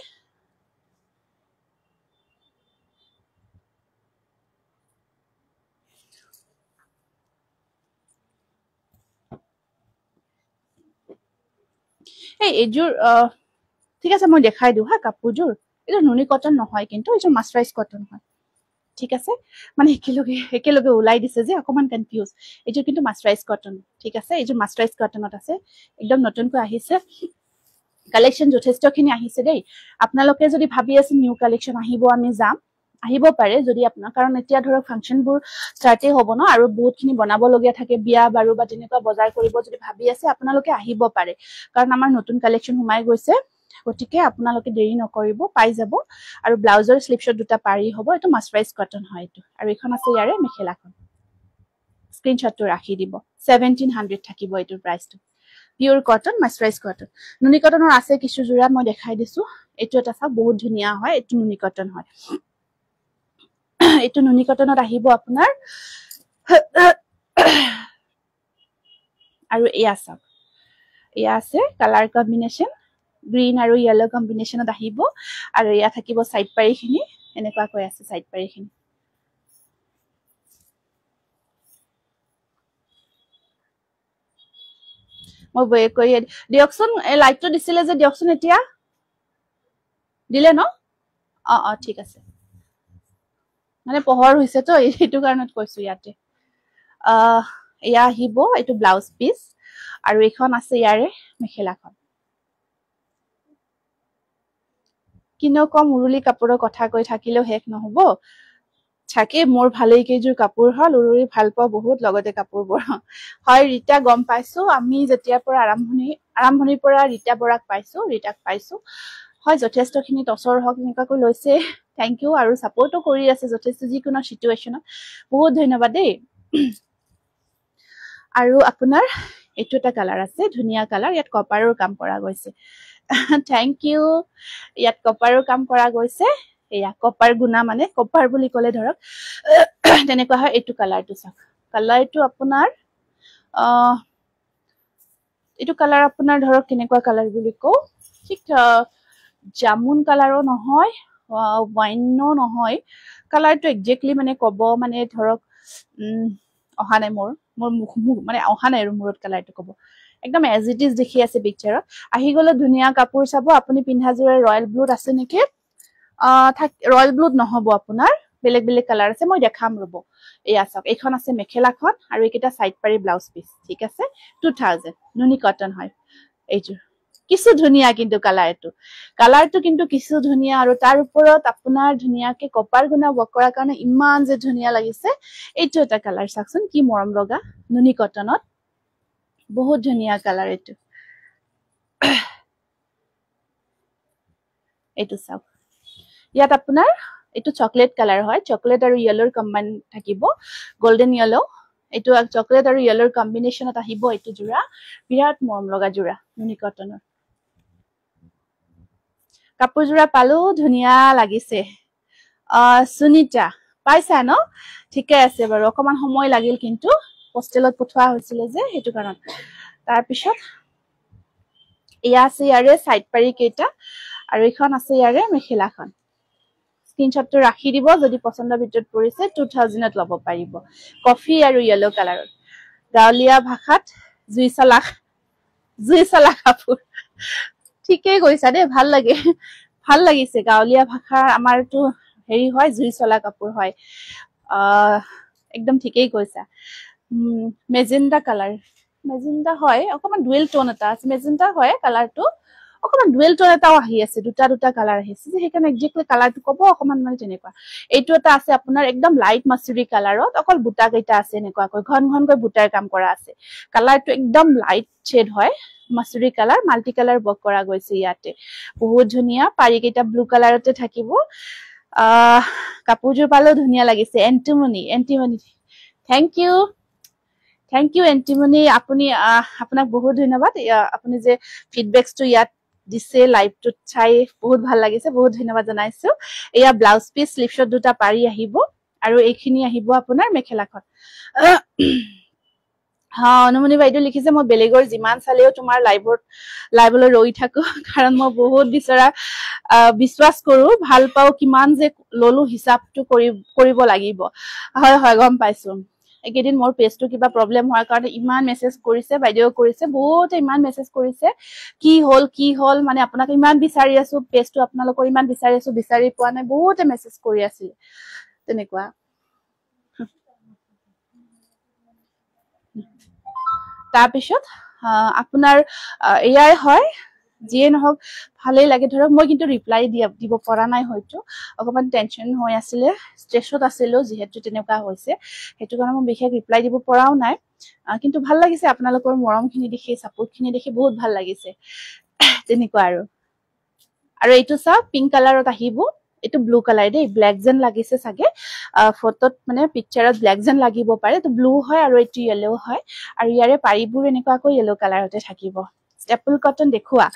এইযোৰ ঠিক আছে মই দেখাই দিও হা কাপোৰযোৰ এটা নুনি কটন নহয় কিন্তু এটা মাস্টাৰাইজ কটন হয় ঠিক আছে মানে একেলগে ওলাই দিছে যে অকমান কনফিউজ এইটো কিন্তু মাস্টাৰাইজ কটন ঠিক আছে এইটো মাস্টাৰাইজ কটনত আছে একদম নতুনকৈ আহিছে কালেকশন যথেষ্টখিনি আহিছে দেই আপোনালোকে যদি ভাবি আছে নিউ কালেকশন আহিব আমি যাম আহিব পাৰে যদি আপোনাৰ কাৰণ এতিয়া ধৰক ফাংচনবোৰ ষ্টাৰ্টে হ'ব ন আৰু বহুতখিনি বনাব লগিয়া থাকে বিয়া বাৰু বা তেনেকুৱা বজাৰ কৰিব যদি ভাবি আছে আপোনালোকে আহিব পাৰে কাৰণ আমাৰ নতুন কালেকশন হুমাই গৈছে গতিকে আপোনালোকে দেৰি নকৰিব পাই যাব আৰু ব্লাউজৰ স্লিপশট দুটা পাৰি হ'ব এটো মাস্টাৰাইজ কটন হয় এটো আৰু এখন আছে ইয়াৰে মেখেলাখন স্ক্ৰিনশ্বটটো ৰাখি দিব 1700 থাকিব এটোৰ প্ৰাইসটো পিওৰ কটন মাস্টাৰাইজ কটন নুনি কটনৰ আছে কিছু জোৰা মই দেখাই দিছো এটো এটা সব বহুত ধুনিয়া হয় এটো নুনি কটন হয় এটো নুনি কটনত আহিব আপোনাৰ আৰু এয়া সব এয়া আছে কালাৰ কম্বিনেশন গ্ৰীন আৰু ইয়েলো কম্বিনেশনত আহিব আৰু এয়া থাকিব সাইড পাৰিখিনি এনেকুৱা কৈ আছে সাইড পাৰিখিনি মই বয়ে কৰি দিয়কচোন লাইটটো দিছিলে যে দিয়কচোন এতিয়া দিলে ন ঠিক আছে মানে পোহৰ হৈছে তো এইটো কাৰণত কৈছো ইয়াতে এয়া আহিব এইটো ব্লাউজ পিস আৰু এখন আছে ইয়াৰে মেখেলাখন কিনো কম উৰুলি কাপোৰৰ কথা কৈ থাকিলেও শেষ নহব ছাকে মোৰ ভালেই কেইজোৰ কাপোৰ হল উৰুলি ভাল পাও বহুত লগতে কাপোৰবোৰ হয় ৰীতা গম পাইছো আমি যেতিয়া পৰা আৰম্ভণিৰ পৰা ৰীতা বৰাক ৰীতাক পাইছো হয় যথেষ্টখিনি টছৰ হক নিকাকৈ লৈছে থ্যাংক ইউ আৰু সাপোৰ্টও কৰি আছে যথেষ্ট যিকোনো সিচুৱেচনত বহুত ধন্যবাদ দেই আৰু আপোনাৰ এইটো এটা কালাৰ আছে ধুনিয়া কালাৰ ইয়াত কপাৰৰ কাম কৰা গৈছে থ্যাংক ইউ ইয়াত কপাৰৰ কাম কৰা গৈছে এয়া কপাৰ গুনা মানে কপাৰ বুলি ক'লে ধৰক তেনেকুৱা হয় এইটো কালাৰটো চাওক কালাৰটো আপোনাৰ এইটো কালাৰ আপোনাৰ ধৰক কেনেকুৱা কালাৰ বুলি কও ঠিক জামুন কালাৰো নহয় ওয়াইনো নহয় কালাৰটো এক্স্যাক্টলি মানে কব মানে ধৰক অহা নাই মোৰ মানে অহা নাই আৰু মূৰত কালাৰটো কব একদম এজ ইট ইজ দেখি আছে পিকচাৰত আহি গলে ধুনিয়া কাপোৰ চাব আপুনি পিন্ধা জোৰে ৰয়্যাল ব্লুত আছে নেকি ৰয়্যাল ব্লুত নহব আপোনাৰ বেলেগ বেলেগ কালাৰ আছে মই দেখাম ৰব এয়া চাওক এখন আছে মেখেলাখন আৰু এইকেইটা সাইড পাৰি ব্লাউজ পিস ঠিক আছে 2000 নুনি কটন হয় এইটো কিছু ধুনিয়া কিন্তু কালাৰটো কিন্তু কিছু ধুনিয়া আৰু তাৰ ওপৰত আপোনাৰ ধুনিয়াকে কপাৰ গুনা ওয়াৰ্ক কৰাৰ কাৰণে ইমান যে ধুনিয়া লাগিছে এইটো এটা কালাৰ চাওকচোন কি মৰম লগা নুনি কটনত বহুত ধুনিয়া কালাৰ এইটো চাওক ইয়াত আপোনাৰ এইটো চকলেট কালাৰ হয় চকলেট আৰু ইয়েলোৰ কম্বাইন থাকিব গোল্ডেন ইয়েলো এইটো চকলেট আৰু ইয়েলোৰ কম্বিনেশনত আহিব এইটো জোৰা বিৰাট মৰম লগা জোৰা নুনি কটনৰ কাপোৰ জোৰা পালো ধুনিয়া লাগিছে সুনিতা পাইছা ন ঠিকে আছে বাৰু অকমান সময় লাগিল কিন্তু পোষ্টেলত পঠোৱা হৈছিল যে হেতু কাৰণ তাৰ পিছত এয়া আছে ইয়াৰে সাইড পাৰি কেইটা আৰু এখন আছে ইয়াৰে মেখেলাখন স্ক্ৰিনশ্বটটো ৰাখি দিব যদি পছন্দৰ ভিতৰত পৰিছে 2000 ত ল'ব পাৰিব কফি আৰু ইয়েলো কালাৰৰ গাউলিয়া ভাষাত জুইচলা কাপোৰ ঠিকই কৈছা দে ভাল লাগিছে গাউলিয়া ভাষাৰ আমাৰটো হেৰি হয় জুইচলা কাপোৰ হয় একদম ঠিকই কৈছা মেজেন্ডা কালাৰ মেজেন্টা হয় অকমান ডুৱেল টোন এটা আছে মেজেন্টা হয় কালাৰটো অকমান ডুৱেল টোন এটাও আহি আছে দুটা কালাৰ আহিছে যে সেইকাৰণে একজেক্টলি কালাৰটো ক'ব অকমান মানে তেনেকুৱা এইটো এটা আছে আপোনাৰ একদম লাইট মাছুৰি কালাৰত অকল বুটা কেইটা আছে এনেকুৱাকৈ ঘনকৈ বুটাৰ কাম কৰা আছে কালাৰটো একদম লাইট শেড হয় মাছুৰি কালাৰ মাল্টি কালাৰ ৱৰ্ক কৰা গৈছে ইয়াতে বহুত ধুনীয়া পাৰি কেইটা ব্লু কালাৰতে থাকিব কাপোৰযোৰ পালেও ধুনীয়া লাগিছে এন্টিমনি থেংক ইউ এন্টিমনি আপুনি আপোনাক বহুত ধন্যবাদ আপুনি যে ফিডবেকটো ইয়াত দিছে লাইভটোত চাই বহুত ভাল লাগিছে বহুত ধন্যবাদ জনাইছো এয়া ব্লাউজ পিচ স্লিভছত দুটা পাৰি আহিব আৰু এইখিনি আহিব আপোনাৰ মেখেলাখন অনুমনি বাইদেউ লিখিছে মই বেলেগৰ যিমান চালেও তোমাৰ লাইভলৈ ৰৈ থাকো কাৰণ মই বহুত বিশ্বাস কৰো ভাল পাও কিমান যে ললো হিচাপটো কৰিব লাগিব হয় গম পাইছো এইকেইদিন মোৰ পেজটো কিবা প্ৰব্লেম হোৱাৰ কাৰণে ইমান মেছেজ কৰিছে বাইদেউ কৰিছে বহুতে ইমান মেছেজ কৰিছে কি হ'ল মানে আপোনাক ইমান বিচাৰি আছো পেজটো আপোনালোকৰ ইমান বিচাৰি আছো বিচাৰি পোৱা নাই বহুতে মেছেজ কৰি আছিল তেনেকুৱা তাৰপিছত আপোনাৰ এয়াই হয় যিয়ে নহওক ভালেই লাগে ধৰক মই কিন্তু ৰিপ্লাই দিব পৰা নাই হয়তো অকমান টেনচন হৈ আছিলে ষ্ট্ৰেছত আছিলো যিহেতু তেনেকুৱা হৈছে সেইটো কাৰণে মই বিশেষ ৰিপ্লাই দিব পৰাও নাই কিন্তু ভাল লাগিছে আপোনালোকৰ মৰমখিনি দেখি সাপোৰ্টখিনি দেখি বহুত ভাল লাগিছে তেনেকুৱা আৰু এইটো চাওক পিংক কালাৰত আহিব এইটো ব্লু কালাৰ দেই ব্লেক যেন লাগিছে চাগে ফটোত মানে পিকচাৰত ব্লেক যেন লাগিব পাৰে এইটো ব্লু হয় আৰু এইটো য়েলো হয় আৰু ইয়াৰে পাৰিবোৰ এনেকুৱাকৈ য়েলো কালাৰতে থাকিব ষ্টেপল কটন দেখুৱা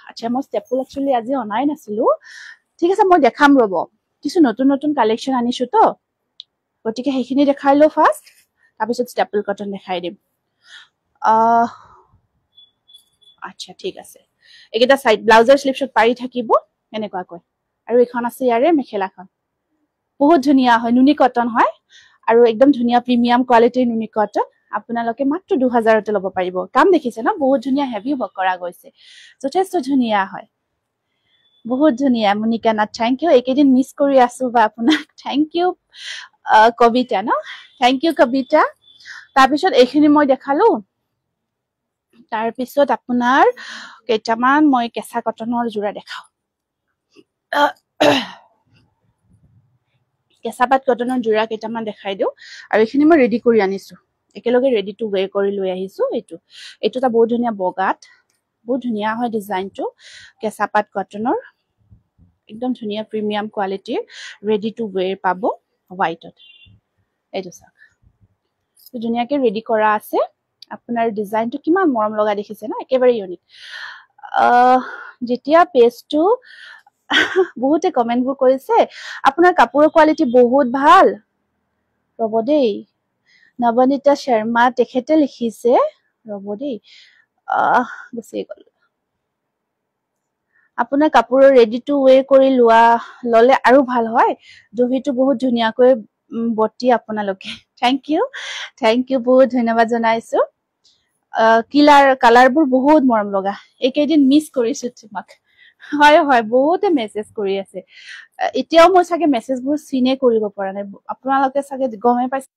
আচ্ছা মই ষ্টেপল একচুৱেলি আজি অনাই নাছিলো ঠিক আছে মই দেখাম ৰ'ব কিছু নতুন কালেকশ্যন আনিছো তো গতিকে সেইখিনি দেখাই লওঁ ফাৰ্ষ্ট তাৰপিছত ষ্টেপল কটন দেখাই দিম আচ্ছা ঠিক আছে এইকেইটা চাইড ব্লাউজৰ স্লিভছত পাৰি থাকিব এনেকুৱাকৈ আৰু এইখন আছে ইয়াৰে মেখেলাখন বহুত ধুনীয়া হয় নুনি কটন হয় আৰু একদম ধুনীয়া প্ৰিমিয়াম কোৱালিটিৰ নুনি কটন আপোনালোকে মাত্ৰ 2000তে ল'ব পাৰিব কাম দেখিছে ন বহুত ধুনীয়া হেভি ৱৰ্ক কৰা গৈছে যথেষ্ট ধুনীয়া হয় বহুত ধুনীয়া মনিকা নাথ থেংক ইউ এইকেইদিন মিছ কৰি আছো বা আপোনাক থেংক ইউ কবিতা ন থেংক ইউ কবিতা তাৰপিছত এইখিনি মই দেখালো তাৰপিছত আপোনাৰ কেইটামান মই কেঁচা কটনৰ যোৰা দেখাও কেঁচা পাট কটনৰ যোৰা কেইটামান দেখাই দিওঁ আৰু এইখিনি মই ৰেডি কৰি আনিছো একেলগে ৰেডি টু ৱেৰ কৰি লৈ আহিছো এইটো এটা বহুত ধুনীয়া বগাত বহুত ধুনীয়া হয় ডিজাইনটো কেঁচা পাট কটনৰ একদম ধুনীয়া প্ৰিমিয়াম কোৱালিটিৰ ৰেডি টু ৱেৰ পাব হোৱাইটত এইটো চাওক ধুনীয়াকে ৰেডি কৰা আছে আপোনাৰ ডিজাইনটো কিমান মৰম লগা দেখিছে ন একেবাৰে ইউনিক যেতিয়া পেজটো বহুতে কমেন্টবোৰ কৰিছে আপোনাৰ কাপোৰৰ কোৱালিটি বহুত ভাল ৰব দেই নৱনীতা শৰ্মা তেখেতে লিখিছে ৰব দেই গুচি গ'ল আপোনাৰ কাপোৰৰ ৰেডি টু ৱেৰ কৰি ললে আৰু ভাল হয় দহিটো বহুত ধুনীয়াকৈ বটি আপোনালোকে থেংক ইউ বহুত ধন্যবাদ জনাইছো কালাৰবোৰ বহুত মৰম লগা এইকেইদিন মিছ কৰিছো তোমাক হয় বহুতে মেছেজ কৰি আছে এতিয়াও মই চাগে মেছেজবোৰ চিনে কৰিব পৰা নাই আপোনালোকে চাগে গমে পাইছে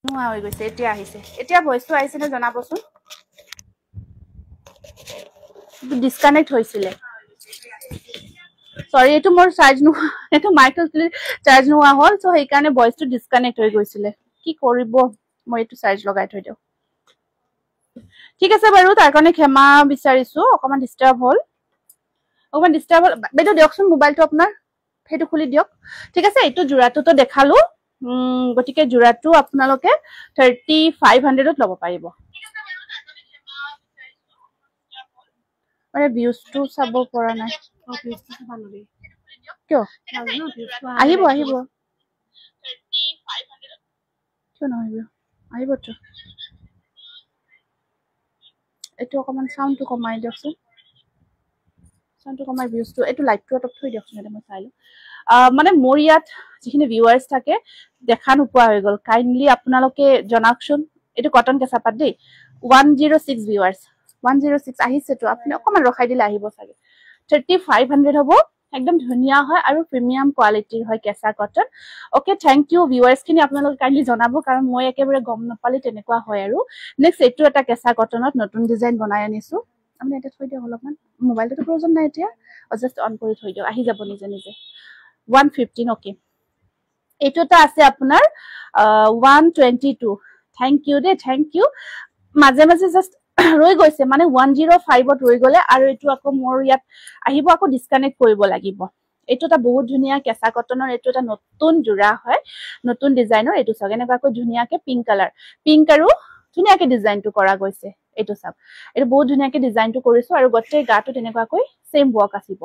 নোৱা হৈ গৈছে এতিয়া আহিছে এতিয়া ভয়েসটো আহিছে নে জনাবচোন ডিসকানেক্ট হৈছিলে সৰি এটো মোৰ চাৰ্জ নোৱা এটো মাইক্ৰো চাৰ্জ নোৱা হল সো সেই কাৰণে ভয়েসটো ডিসকানেক্ট হৈ গৈছিলে কি কৰিব মই এটো চাৰ্জ লগাই থৈ দিও ঠিক আছে বাৰু তাৰ কাৰণে ক্ষমা বিচাৰিছো অকমান ডিস্টাৰ্ব হল অকমান ডিস্টাৰ্ব হল বেটো দিয়কচোন মোবাইলটো আপোনাৰ হেতু খুলি দিয়ক ঠিক আছে এটো জোৰাটো তো দেখালো গটিকে জোৰাটো আপোনালোকে 3500 ত লব পাৰিব মানে ভিউজটো চাব পৰা নাই কিয় আহিব আহিব 3500 কিয় নহয় আহিবতো এটো অকমান সাউন্ডটো কমাই দিয়কচোন সাউন্ডটো কমাই ভিউজটো এটো লাইটটো অফ থৈ দিয়কচোন এটা মই চাইলো মানে মোৰ ইয়াত যিখিনি ভিউয়াৰ্স থাকে দেখা নোপোৱা হৈ গল কাইন্ডলি আপোনালোকে জনাকচোন এটো কটন কেঁচাপাত দেই 106 ভিউয়াৰ্স 106 আহিছে তো আপুনি অকমান ৰখাই দিলে আহিব চাগে 3500 হ'ব একদম ধুনিয়া হয় আৰু প্ৰিমিয়াম কোৱালিটিৰ হয় কেঁচা cotton okay thank you viewers খিনি আপোনালোকে কাইন্ডলি জনাব কাৰণ মই একেবাৰে গম নাপালি তেনেকুৱা হয় আৰু নেক্সট এটো এটা কেঁচা কটনত নতুন ডিজাইন বনাই আনিছো আমি এটা থৈ দিও অলপমান মোবাইলটো প্ৰয়োজন নাই এতিয়া জাস্ট অন কৰি থৈ দিও আহি যাব নিজে নিজে 115 ওকে এটোটা আছে আপোনাৰ 122 থ্যাংক ইউ দে থ্যাংক ইউ মাজে মাজে জাস্ট ৰৈ গৈছে মানে 105 ত ৰৈ গলে আৰু এটো আকৌ মোৰ ইয়াত আহিব আকৌ ডিসকানেক্ট কৰিব লাগিব এটোটা বহুত ধুনিয়া কেঁচা কটনৰ এটোটা নতুন জোৰা হয় নতুন ডিজাইনৰ এটো সগ এনেকৈ ধুনিয়াকে পিংক কালাৰ পিংক আৰু ধুনিয়াকে ডিজাইনটো কৰা গৈছে এটো সব এটো বহুত ধুনিয়াকে ডিজাইনটো কৰিছো আৰু গটে গাটো তেনেকৈ সেম ওয়াৰ্ক আসিব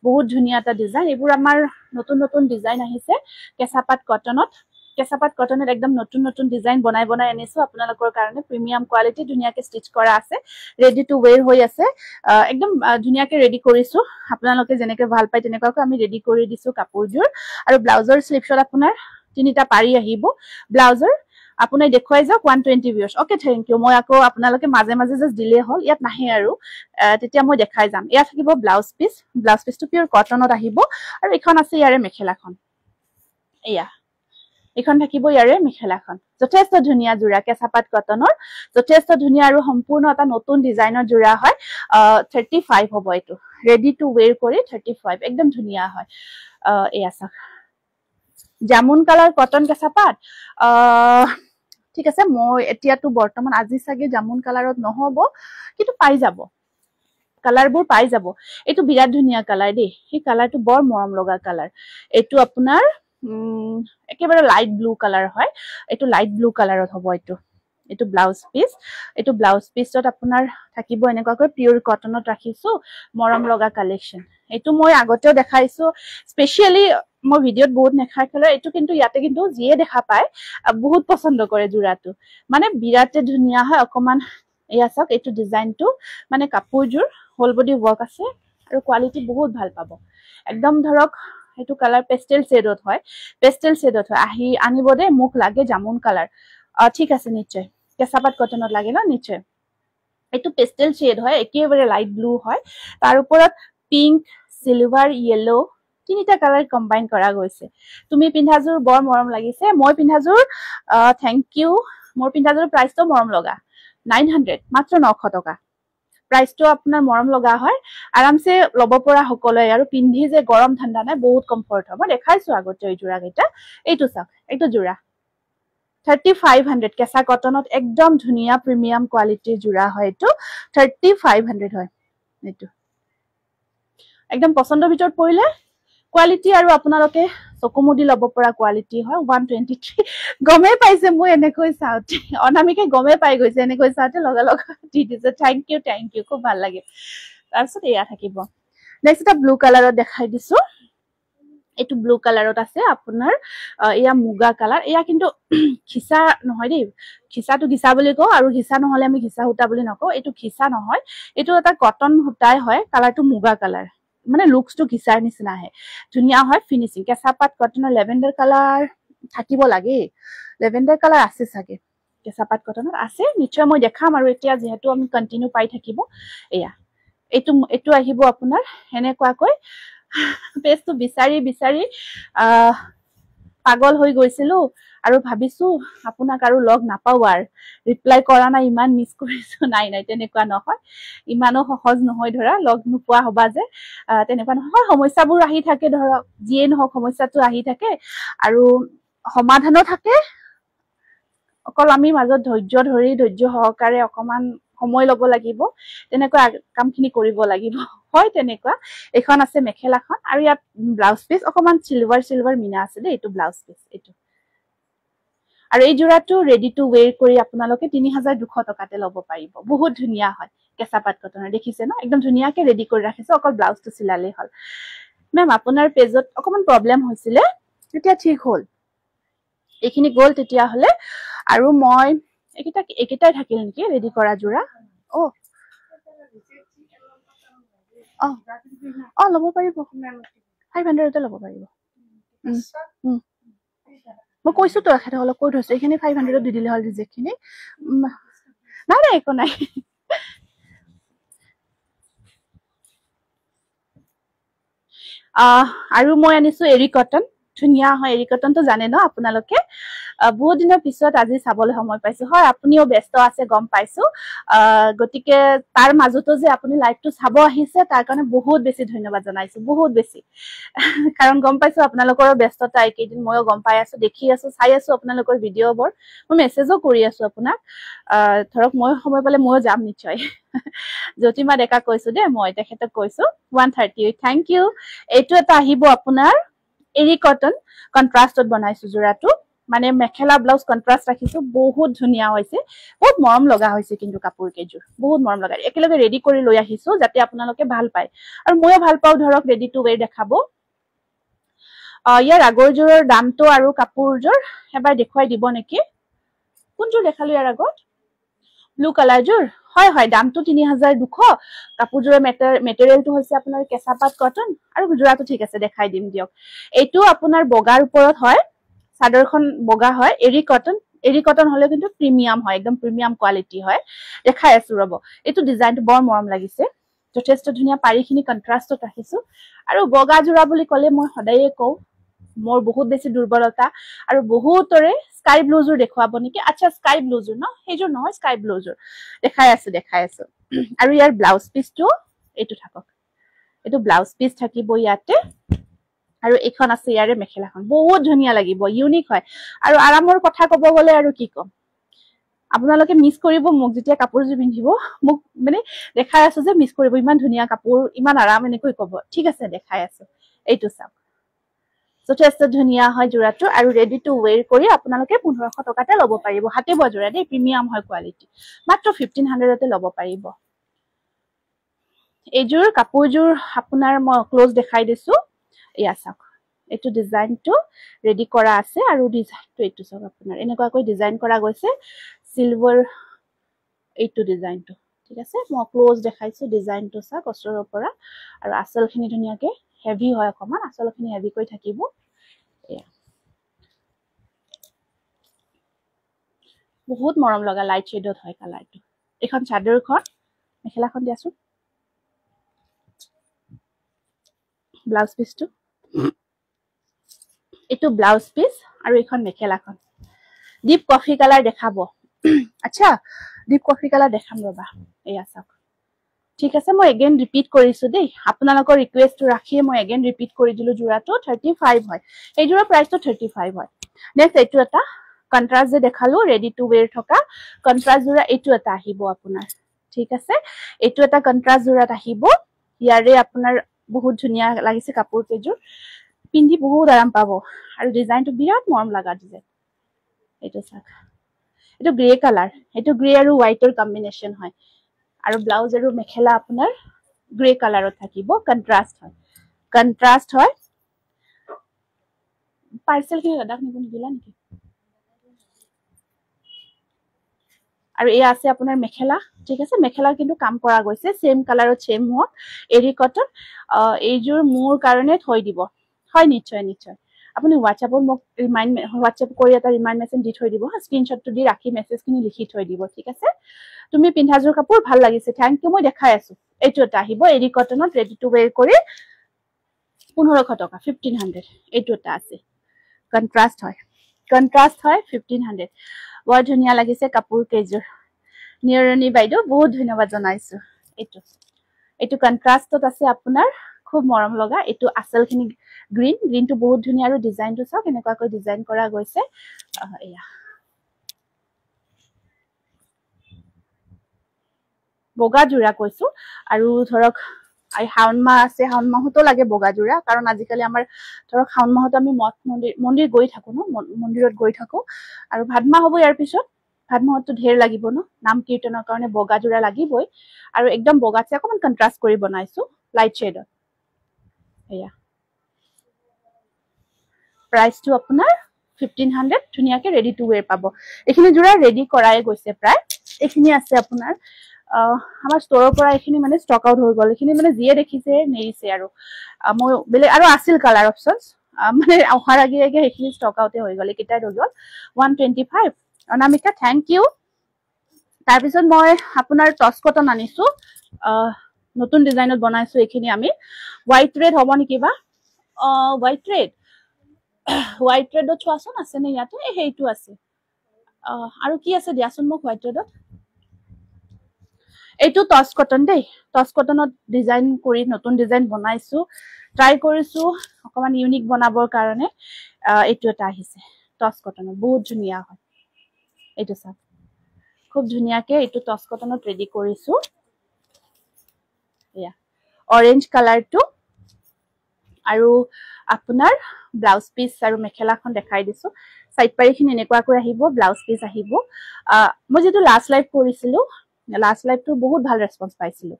বহুত ধুনিয়া এটা ডিজাইন এবোৰ আমাৰ নতুন নতুন ডিজাইন আহিছে কেঁচাপাত কটনত একদম নতুন নতুন ডিজাইন বনাই আনিছো আপোনালোকৰ কাৰণে প্ৰিমিয়াম কোৱালিটি ধুনিয়াকে ষ্টিচ কৰা আছে ৰেডি টু ওয়্যাৰ হৈ আছে একদম ধুনিয়াকে ৰেডি কৰিছো আপোনালোকে যেনেকৈ ভাল পায় তেনেকৈ আমি ৰেডি কৰি দিছো কাপোৰজোৰ আৰু ব্লাউজৰ স্লিপছত আপোনাৰ তিনিটা পাৰি আহিব ব্লাউজৰ আপুনি দেখুৱাই যাওক 120 ভিউয়াৰ্স ওকে থ্যাংক ইউ মই আকৌ আপোনালোকে মাজে মাজে জাস্ট ডিলে হল ইয়াত নাহে আৰু তেতিয়া মই দেখাই যাম ইয়া থাকিব ব্লাউজ পিসটো পিওৰ কটনত আহিব আৰু এখন আছে ইয়াৰে মেখেলাখন এয়া এখন থাকিব ইয়াৰে মেখেলাখন যথেষ্ট ধুনিয়া জোৰা কেঁচাপাত কটনৰ যথেষ্ট ধুনিয়া আৰু সম্পূৰ্ণ এটা নতুন ডিজাইনৰ জোৰা হয় 35 হ'ব এটো ৰেডি টু ওয়্যাৰ কৰি 35 একদম ধুনিয়া হয় এয়া চাওক জামুন কালাৰ কটন কেঁচাপাত ঠিক আছে মই এতিয়াটো বৰ্তমান আজি সাগে জামুন কালাৰত নহব কিন্তু পাই যাব কালাৰবোৰ পাই যাব এটো বিৰাট ধুনিয়া কালাৰ দেই এই কালাৰটো বৰ মৰম লগা কালাৰ এটো আপোনাৰ একেবাৰে লাইট ব্লু কালাৰ হয় এটো লাইট ব্লু কালাৰত হ'ব এটো ব্লাউজ পিছত আপোনাৰ থাকিব এনেকুৱাকৈ পিওৰ কটনত ৰাখিছো মৰম লগা কালেকশন এটো মই আগতেও দেখাইছো স্পেশালি মই ভিডিওত বহুত নেখাই খেলে এটো কিন্তু ইয়াতে কিন্তু জিয়ে দেখা পায় বহুত পছন্দ কৰে জোৰাটো মানে বিৰাটে ধুনিয়া হয় অকমান এয়া চাওক এটো ডিজাইনটো মানে কাপোৰজোৰ হোল বডি ওয়াৰ্ক আছে আৰু কোৱালিটি বহুত ভাল পাব একদম ধৰক এটো কালাৰ পেস্টেল শেডত হয় আহি আনিব দে মুখ লাগে জামুন কালাৰ ঠিক আছে নিশ্চয় কেঁচাপাত কটনত লাগে না নিশ্চয় এটো পেস্টেল শেড হয় একেবাৰে লাইট ব্লু হয় তাৰ ওপৰত পিংক সিলভাৰ ইয়েলো তিনিটা কালাৰ কম্বাইন কৰা গৈছে তুমি পিন্ধাজোৰ বৰ মৰম লাগিছে মই পিন্ধাজোৰ থ্যাংক ইউ মোৰ পিন্ধাজোৰ প্ৰাইসটো মৰম লগা 900 মাত্ৰ 900 টকা প্ৰাইসটো আপোনাৰ মৰম লগা হয় আৰামসে লব পৰা সকলে আৰু পিন্ধি যে গৰম ঠাণ্ডা নাই বহুত কমফৰ্ট হ'ব দেখাইছো আগতে এই জোৰা কেইটা এইটো চাওক এইটো জোৰা 3500 কেঁচা কটনত একদম ধুনিয়া প্ৰিমিয়াম কোৱালিটিৰ জোৰা হয় এটো 3500 হয় এটো একদম পছন্দৰ ভিতৰত পৰিলে কোৱালিটি আৰু আপোনালোকে চকুমুদি লব পৰা কোৱালিটি হয় 123 গমে পাইছে মই এনেকৈ চাওতে অনামিকে গমে পাই গৈছে এনেকৈ চাওতে লগা লগা দি দিছে থ্যাংক ইউ খুব ভাল লাগে তাৰপিছত এয়া থাকিব নেক্সট এটা ব্লু কালাৰত দেখাই দিছো এটো ব্লু কালাৰত আছে আপোনাৰ এয়া মুগা কালাৰ এয়া কিন্তু খিসা নহয় দেই খিসাটো গিসা বুলি কও আৰু গিসা নহলে আমি গিসা হুটা বুলি নকও এটো খিসা নহয় এটো এটা কটন হুটাই হয় কালাৰটো মুগা কালাৰ মানে লুকসটো গিসাৰ নিচিনা হে ধুনিয়া হয় ফিনিশিং কেঁচাপাত কটনৰ লেভেন্ডাৰ কালাৰ থাকিব লাগে লেভেন্ডাৰ কালাৰ আছে সাগে কেঁচাপাত কটনত আছে নিশ্চয় মই দেখাম আৰু এতিয়া যেহেতু আমি কন্টিনিউ পাই থাকিব এয়া এটো আহিব আপোনাৰ এনেকুৱাকৈ পেজটো বিচাৰি পাগল হৈ গৈছিলো আৰু ভাবিছো আপোনাক আৰু লগ নাপাও আৰু ৰিপ্লাই কৰা নাই ইমান মিছ কৰিছো নাই নাই তেনেকুৱা নহয় ইমানো সহজ নহয় ধৰা লগ নোপোৱা হবা যে তেনেকুৱা নহয় সমস্যাবোৰ আহি থাকে ধৰক যিয়ে নহওক সমস্যাটো আহি থাকে আৰু সমাধানো থাকে অকল আমি মাজত ধৈৰ্য ধৰি ধৈৰ্য সহকাৰে অকমান সময় ল'ব লাগিব তেনেকুৱা কামখিনি কৰিব লাগিব হয় তেনেকুৱা এখন আছে মেখেলাখন আৰু ইয়াত ব্লাউজ পিস অকমান সিলভাৰ মিনা আছে দে এইটো ব্লাউজ পিস এইটো আৰু এই জোৰাটো ৰেডি টু ওয়্যাৰ কৰি আপোনালোকে 3200 টকাতে ল'ব পাৰিব বহুত ধুনিয়া হয় কেঁচা পাট কটনৰ দেখিছে ন একদম ধুনিয়াকে ৰেডি কৰি ৰাখিছে অকল ব্লাউজটো চিলালেই হ'ল মেম আপোনাৰ পেজত অকমান প্ৰবলেম হৈছিলে এতিয়া ঠিক হ'ল এইখিনি গ'ল তেতিয়া হলে আৰু মই একেটাই থাকিল নেকি ৰেডি কৰা জোৰা ল'ব পাৰিব 500 তে ল'ব পাৰিব মই কৈছো তো এখেতসকলক কৈ থৈছো এইখিনি 500 দি দিলে হ'ল ৰিজেক্টখিনি নাই নাই একো নাই আৰু মই আনিছো এৰি কটন ধুনিয়া হয় এৰি কটনটো জানে ন আপোনালোকে বহুত দিনৰ পিছত আজি চাবলৈ সময় পাইছো হয় আপুনিও ব্যস্ত আছে গম পাইছো গতিকে তাৰ মাজতো যে আপুনি লাইভটো চাব আহিছে তাৰ কাৰণে বহুত বেছি ধন্যবাদ জনাইছো বহুত বেছি কাৰণ গম পাইছো আপোনালোকৰ ব্যস্ততা এইকেইদিন ময়ো গম পাই আছো দেখি আছো চাই আছো আপোনালোকৰ ভিডিঅ'বোৰ মই মেছেজো কৰি আছো আপোনাক ধৰক মই সময় পালে ময়ো যাম নিশ্চয় জ্যোতিমা ডেকা কৈছো দে মই তেখেতক কৈছো 138 থ্যাংক ইউ এইটো এটা আহিব আপোনাৰ এৰি কটন কন্ট্ৰাষ্টত বনাইছো জোৰাটো মানে মেখেলা ব্লাউজ কন্ট্ৰাষ্ট ৰাখিছো বহুত ধুনিয়া হৈছে বহুত মৰম লগা হৈছে কিন্তু কাপোৰ কেইযোৰ বহুত মৰম লগা একেলগে ৰেডি কৰি লৈ আহিছো যাতে আপোনালোকে ভাল পায় আৰু ময়ো ভাল পাও ধৰক ৰেডি টু ওয়্যাৰ দেখাব ইয়াৰ আগৰ জোৰৰ দামটো আৰু কাপোৰযোৰ এবাৰ দেখুৱাই দিব নেকি কোনযোৰ দেখালো ইয়াৰ আগত ব্লু কালাৰযোৰ হয় হয় দামটো 3200 কাপোৰযোৰৰ মেটেৰিয়েলটো হৈছে আপোনাৰ কেঁচা পাট কটন আৰু জোৰাটো ঠিক আছে দেখাই দিম দিয়ক এইটো আপোনাৰ বগাৰ ওপৰত হয় চাদৰখন বগা হয় এৰি কটন হলে কিন্তু প্ৰিমিয়াম হয় একদম প্ৰিমিয়াম কোৱালিটি হয় দেখাই আছো ৰব এইটো ডিজাইনটো বৰ মৰম লাগিছে যথেষ্ট ধুনিয়া পাৰিখিনি কন্ট্ৰাষ্টত ৰাখিছো আৰু বগা জোৰা বুলি ক'লে মই সদায়ে কওঁ মোৰ বহুত বেছি দুৰ্বলতা আৰু বহুতৰে স্কাই ব্লুজোৰ দেখুৱাব নেকি আচ্ছা স্কাই ব্লুজোৰ ন সেইযোৰ নহয় স্কাই ব্লুজোৰ দেখাই আছো আৰু ইয়াৰ ব্লাউজ পিসটো এইটো থাকক এইটো ব্লাউজ পিস থাকিব ইয়াতে আৰু এইখন আছে ইয়াৰে মেখেলাখন বহুত ধুনিয়া লাগিব ইউনিক হয় আৰু আৰামৰ কথা ক'ব গলে আৰু কি কম আপোনালোকে মিস কৰিব মোক যেতিয়া কাপোৰযোৰ পিন্ধিব মোক মানে দেখাই আছো যে মিস কৰিব ইমান ধুনিয়া কাপোৰ ইমান আৰাম এনেকৈ ক'ব ঠিক আছে দেখাই আছো এইটো চাওক যথেষ্ট ধুনিয়া হয় জোৰাটো আৰু ৰেডি টু ওয়্যাৰ কৰি আপোনালোকে 1500 টকাতে ল'ব পাৰিব হাতে বোৱা জোৰা দেই প্ৰিমিয়াম হয় কোৱালিটি মাত্ৰ 1500 তে ল'ব পাৰিব এইযোৰ কাপোৰযোৰ আপোনাৰ মই ক্লোজ দেখাই দিছো ইয়া চাওক এইটো ডিজাইনটো ৰেডি কৰা আছে আৰু ডিজাইনটো এইটো চাওক আপোনাৰ এনেকুৱাকৈ ডিজাইন কৰা গৈছে সিলভাৰ এইটো ডিজাইনটো ঠিক আছে মই ক্লোজ দেখাইছো ডিজাইনটো চাওক ওচৰৰ পৰা আৰু আঁচলখিনি ধুনিয়াকে হেভি হয় অকমান আঁচলখিনি হেভি কৈ থাকিব এয়া বহুত মৰম লগা লাইট শেডত হয় কালাৰটো এখন চাদৰখন মেখেলাখন দিয়াচোন ব্লাউজ পিসটো এইটো ব্লাউজ পিস আৰু এখন মেখেলাখন ডিপ কফি কালাৰ দেখাব আচ্ছা ডিপ কফি কালাৰ দেখাম ৰবা এয়া চাওক ঠিক আছে মই এগেইন ৰিপিট কৰিছো দেই আপোনালোকৰ ৰিকুৱেষ্টটো ৰাখি মই এগেইন ৰিপিট কৰি দিলো জোৰাটো 35 হয় এই জোৰা প্ৰাইসটো 35 হয় নেক্সট এইটো এটা কন্ট্ৰাষ্ট যে দেখালো ৰেডি টু ওয়্যাৰ থকা কন্ট্ৰাষ্ট জোৰা এইটো এটা আহিব আপোনাৰ ঠিক আছে এইটো এটা কন্ট্ৰাষ্ট জোৰাত আহিব ইয়াৰে আপোনাৰ বহুত ধুনিয়া লাগিছে কাপোৰ কেইযোৰ পিন্ধি বহুত আৰাম পাব আৰু ডিজাইনটো বিৰাট মৰম লগা ডিজাইন এইটো চাওক এইটো গ্ৰে কালাৰ এইটো গ্ৰে আৰু হোৱাইটৰ কম্বিনেশ্যন হয় আৰু ব্লাউজ আৰু মেখেলা আপোনাৰ গ্ৰে কালাৰত থাকিব কন্ট্ৰাষ্ট হয় পাৰ্সেল কি লাডাখ নিব নিদিলা নেকি আৰু এই আছে আপোনাৰ মেখেলা ঠিক আছে মেখেলা কিন্তু কাম কৰা গৈছে সেম কালাৰত সেম হয় এৰি কটন এইযোৰ মোৰ কাৰণে থৈ দিব হয় নিশ্চয় আপুনি WhatsApp-ত মোক WhatsApp কৰি এটা ৰিমাইণ্ড মেছেজ দি থৈ দিব স্ক্ৰিনশ্বটটো দি ৰাখি মেছেজখিনি লিখি থৈ দিব ঠিক আছে তুমি পিন্ধাযোৰ কাপোৰ ভাল লাগিছে থ্যাংক ইউ মই দেখাই আছো এইটো এটা আহিব এৰি কটনত ৰেডি টু ওয়্যাৰ কৰি 1500 টকা 1500 এইটো এটা আছে কন্ট্ৰাষ্ট হয় 1500 বৰ ধুনীয়া লাগিছে কাপোৰ কেইযোৰ নিয়ৰণী বাইদেউ বহুত ধন্যবাদ জনাইছো এইটো কন্ট্ৰাষ্টত আছে আপোনাৰ খুব মৰম লগা এইটো আচলখিনি গ্ৰীনটো বহুত ধুনীয়া আৰু ডিজাইনটো চাওক এনেকুৱাকৈ ডিজাইন কৰা গৈছে এয়া বগা জোৰা কৈছো আৰু ধৰক শাওন মাহ আছে শাওন মাহতো লাগে বগা জোৰা কাৰণ আজিকালি আমাৰ ধৰক শাওন মাহতো আমি মঠ মন্দিৰ গৈ থাকো ন মন্দিৰত গৈ থাকো আৰু ভাদ মাহ হ'ব ইয়াৰ পিছত ভাদ মাহতো ঢেৰ লাগিব ন নাম কীৰ্তনৰ কাৰণে বগা জোৰা লাগিবই আৰু একদম বগাছে অকমান কন্ট্ৰাষ্ট কৰি বনাইছো লাইট শেডত এয়া প্ৰাইসটো আপোনাৰ 1500 ধুনীয়াকে ৰেডি টু ওয়্যাৰ পাব এইখিনি জোৰা ৰেডি কৰাই গৈছে প্ৰায় এইখিনি আছে আপোনাৰ আমাৰ ষ্টৰৰ পৰা এইখিনি মানে ষ্টক আউট হৈ গ'ল এইখিনি মানে যিয়ে দেখিছে নেৰিছে আৰু মই বেলেগ আৰু আছিল কালাৰ অপচনছ মানে অহাৰ আগে এইখিনি ষ্টক আউটে হৈ গ'ল এইকেইটাই হৈ গ'ল 125 অনামিকা থ্যাংক ইউ তাৰপিছত মই আপোনাৰ টছ কটন আনিছো নতুন ডিজাইনত বনাইছো এইখিনি আমি হোৱাইট ৰেড হ'ব নেকি বা হোৱাইট ৰেডত চোৱাচোন আছে নে ইয়াতে সেইটো আছে আৰু কি আছে দিয়াচোন মোক হোৱাইট ৰেডত এইটো টছ কটন দেই টছ কটনত ডিজাইন কৰি নতুন ডিজাইন বনাইছো ট্ৰাই কৰিছো অকমান ইউনিক বনাবৰ কাৰণে এইটো এটা আহিছে টছ কটনত বহুত ধুনীয়া হয় এইটো চাওক খুব ধুনীয়াকে এইটো টছ কটনত ৰেডি কৰিছো এয়া অৰেঞ্জ কালাৰটো আৰু আপোনাৰ ব্লাউজ পিস আৰু মেখেলাখন দেখাই দিছো সাইড পাৰিখিনি এনেকুৱাকৈ আহিব ব্লাউজ পিস আহিব মই যেটো লাষ্ট লাইভ কৰিছিলো লাষ্ট লাইভটো বহুত ভাল ৰেসপন্স পাইছিলো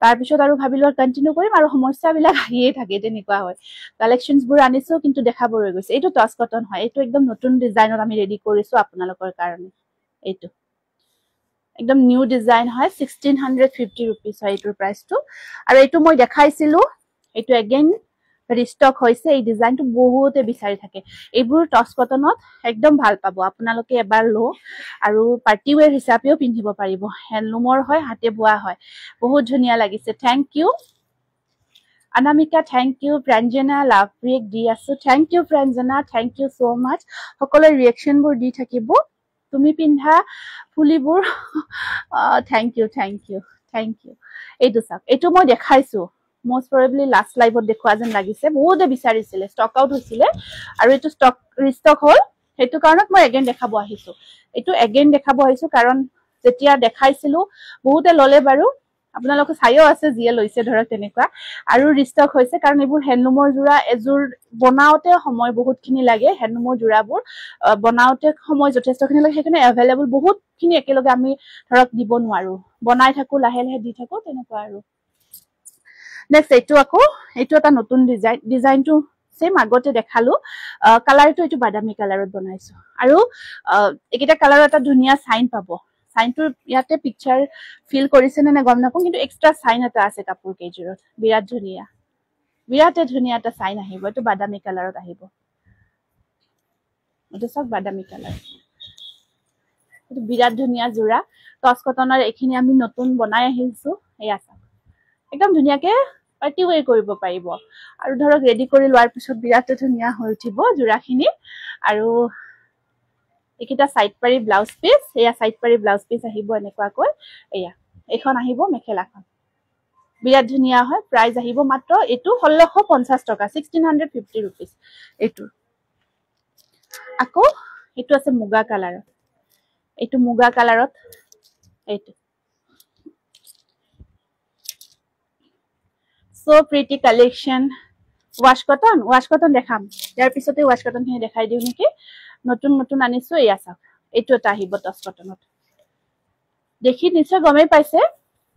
তাৰ পিছত আৰু ভাবিলো কন্টিনিউ কৰিম আৰু সমস্যাবিলাক আহিয়ে থাকে তেনেকুৱা হয় কালেকশনছ বোৰ আনিছো কিন্তু দেখাব ৰৈ গৈছে এইটো টছ কটন হয় এইটো একদম নতুন ডিজাইনত আমি ৰেডি কৰিছো আপোনালোকৰ কাৰণে এইটো একদম নিউ ডিজাইন হয় 1650 रुपीस হয় এইটোৰ প্ৰাইসটো আৰু এইটো মই দেখাইছিলো এইটো এগেইন ৰিস্টক হৈছে এই ডিজাইনটো বহুতে বিচাৰি থাকে এইবোৰ টছ কটনত একদম ভাল পাব আপোনালোকে এবাৰ লো আৰু পাৰ্টি ওয়্যাৰ হিচাপেও পিন্ধিব পাৰিব হ্যান্ডলুমৰ হয় হাতে বোৱা হয় বহুত ধুনীয়া লাগিছে thank you Anamika thank you Pranjana love react দি আছো thank you Pranjana thank you so much সকলোৰ ৰিয়েকশনবোৰ দি থাকিব তুমি পিন্ধা ফুলিবোৰ থ্যাংক ইউ এইটো চাওক এইটো মই দেখাইছো most probably last live ত দেখুৱা যেন লাগিছে বহুতে বিচাৰিছিলে ষ্টক আউট হৈছিলে আৰু এইটো ষ্টক ৰিষ্টক হল হেতু কাৰণত মই এগেইন দেখাব আহিছো এইটো এগেইন দেখাব আহিছো কাৰণ যেতিয়া দেখাইছিলো বহুতে ললে বাৰু আপোনালোকে চাইও আছে যিয়ে লৈছে ধৰক তেনেকুৱা আৰু ৰিষ্টক হৈছে কাৰণ এইবোৰ হ্যান্ডলুমৰ জোৰা এজোৰ বনাওতে সময় বহুতখিনি লাগে হ্যান্ডলুমৰ জোৰাবোৰ বনাওতে সময় যথেষ্টখিনি লাগে সেইকাৰণে अवेलेबल বহুতখিনি একেলগে আমি ধৰক দিব নোৱাৰো বনাই থাকো লাহে লাহে দি থাকো তেনেকুৱা আৰু নেক্সট এইটো এটা নতুন ডিজাইনটো সেম আগতে দেখালো কালাৰটো এইটো বাদামী কালাৰত বনাইছো আৰু এইকেইটা কালাৰ এটা ধুনীয়া সাইন পাব সাইনটো ইয়াতে পিকচাৰ ফিল কৰিছে নে গম নাপাওঁ কিন্তু এক্সট্ৰা সাইন এটা আছে কাপোৰ কেইজোৰত বিৰাট ধুনীয়া এটা সাইন আহিব এইটো বাদামী কালাৰত আহিব এইটো সব বাদামী কালাৰ এইটো বিৰাট ধুনীয়া জোৰা টছ কটনৰ এইখিনি আমি নতুন বনাই আহিছো এয়া চাওক একদম ধুনীয়াকে পাৰ্টি ওয়্যাৰ কৰিব পাৰিব আৰু ধৰক ৰেডি কৰি লোৱাৰ পিছত বিৰাট ধুনীয়া হৈ উঠিব জোৰাখিনি আৰু এইকিটা সাইড পাৰি ব্লাউজ পিস এয়া সাইড পাৰি ব্লাউজ পিস আহিব এনেকুৱাকৈ এয়া এখন আহিব মেখেলাখন বিৰাট ধুনীয়া হয় প্ৰাইস আহিব মাত্ৰ এটো 1650 টকা 1650 रुपीस এটো আকৌ এটো আছে মুগা কালাৰত এটো মুগা কালাৰত এটো so pretty collection wash cotton দেখাম ইয়াৰ পিছতে wash cotton খিনি দেখাই দিও নেকি নতুন আনিছো এয়া চাওক এটো এটা আহিব টছ কটনত দেখি নিশ্চয় গমে পাইছে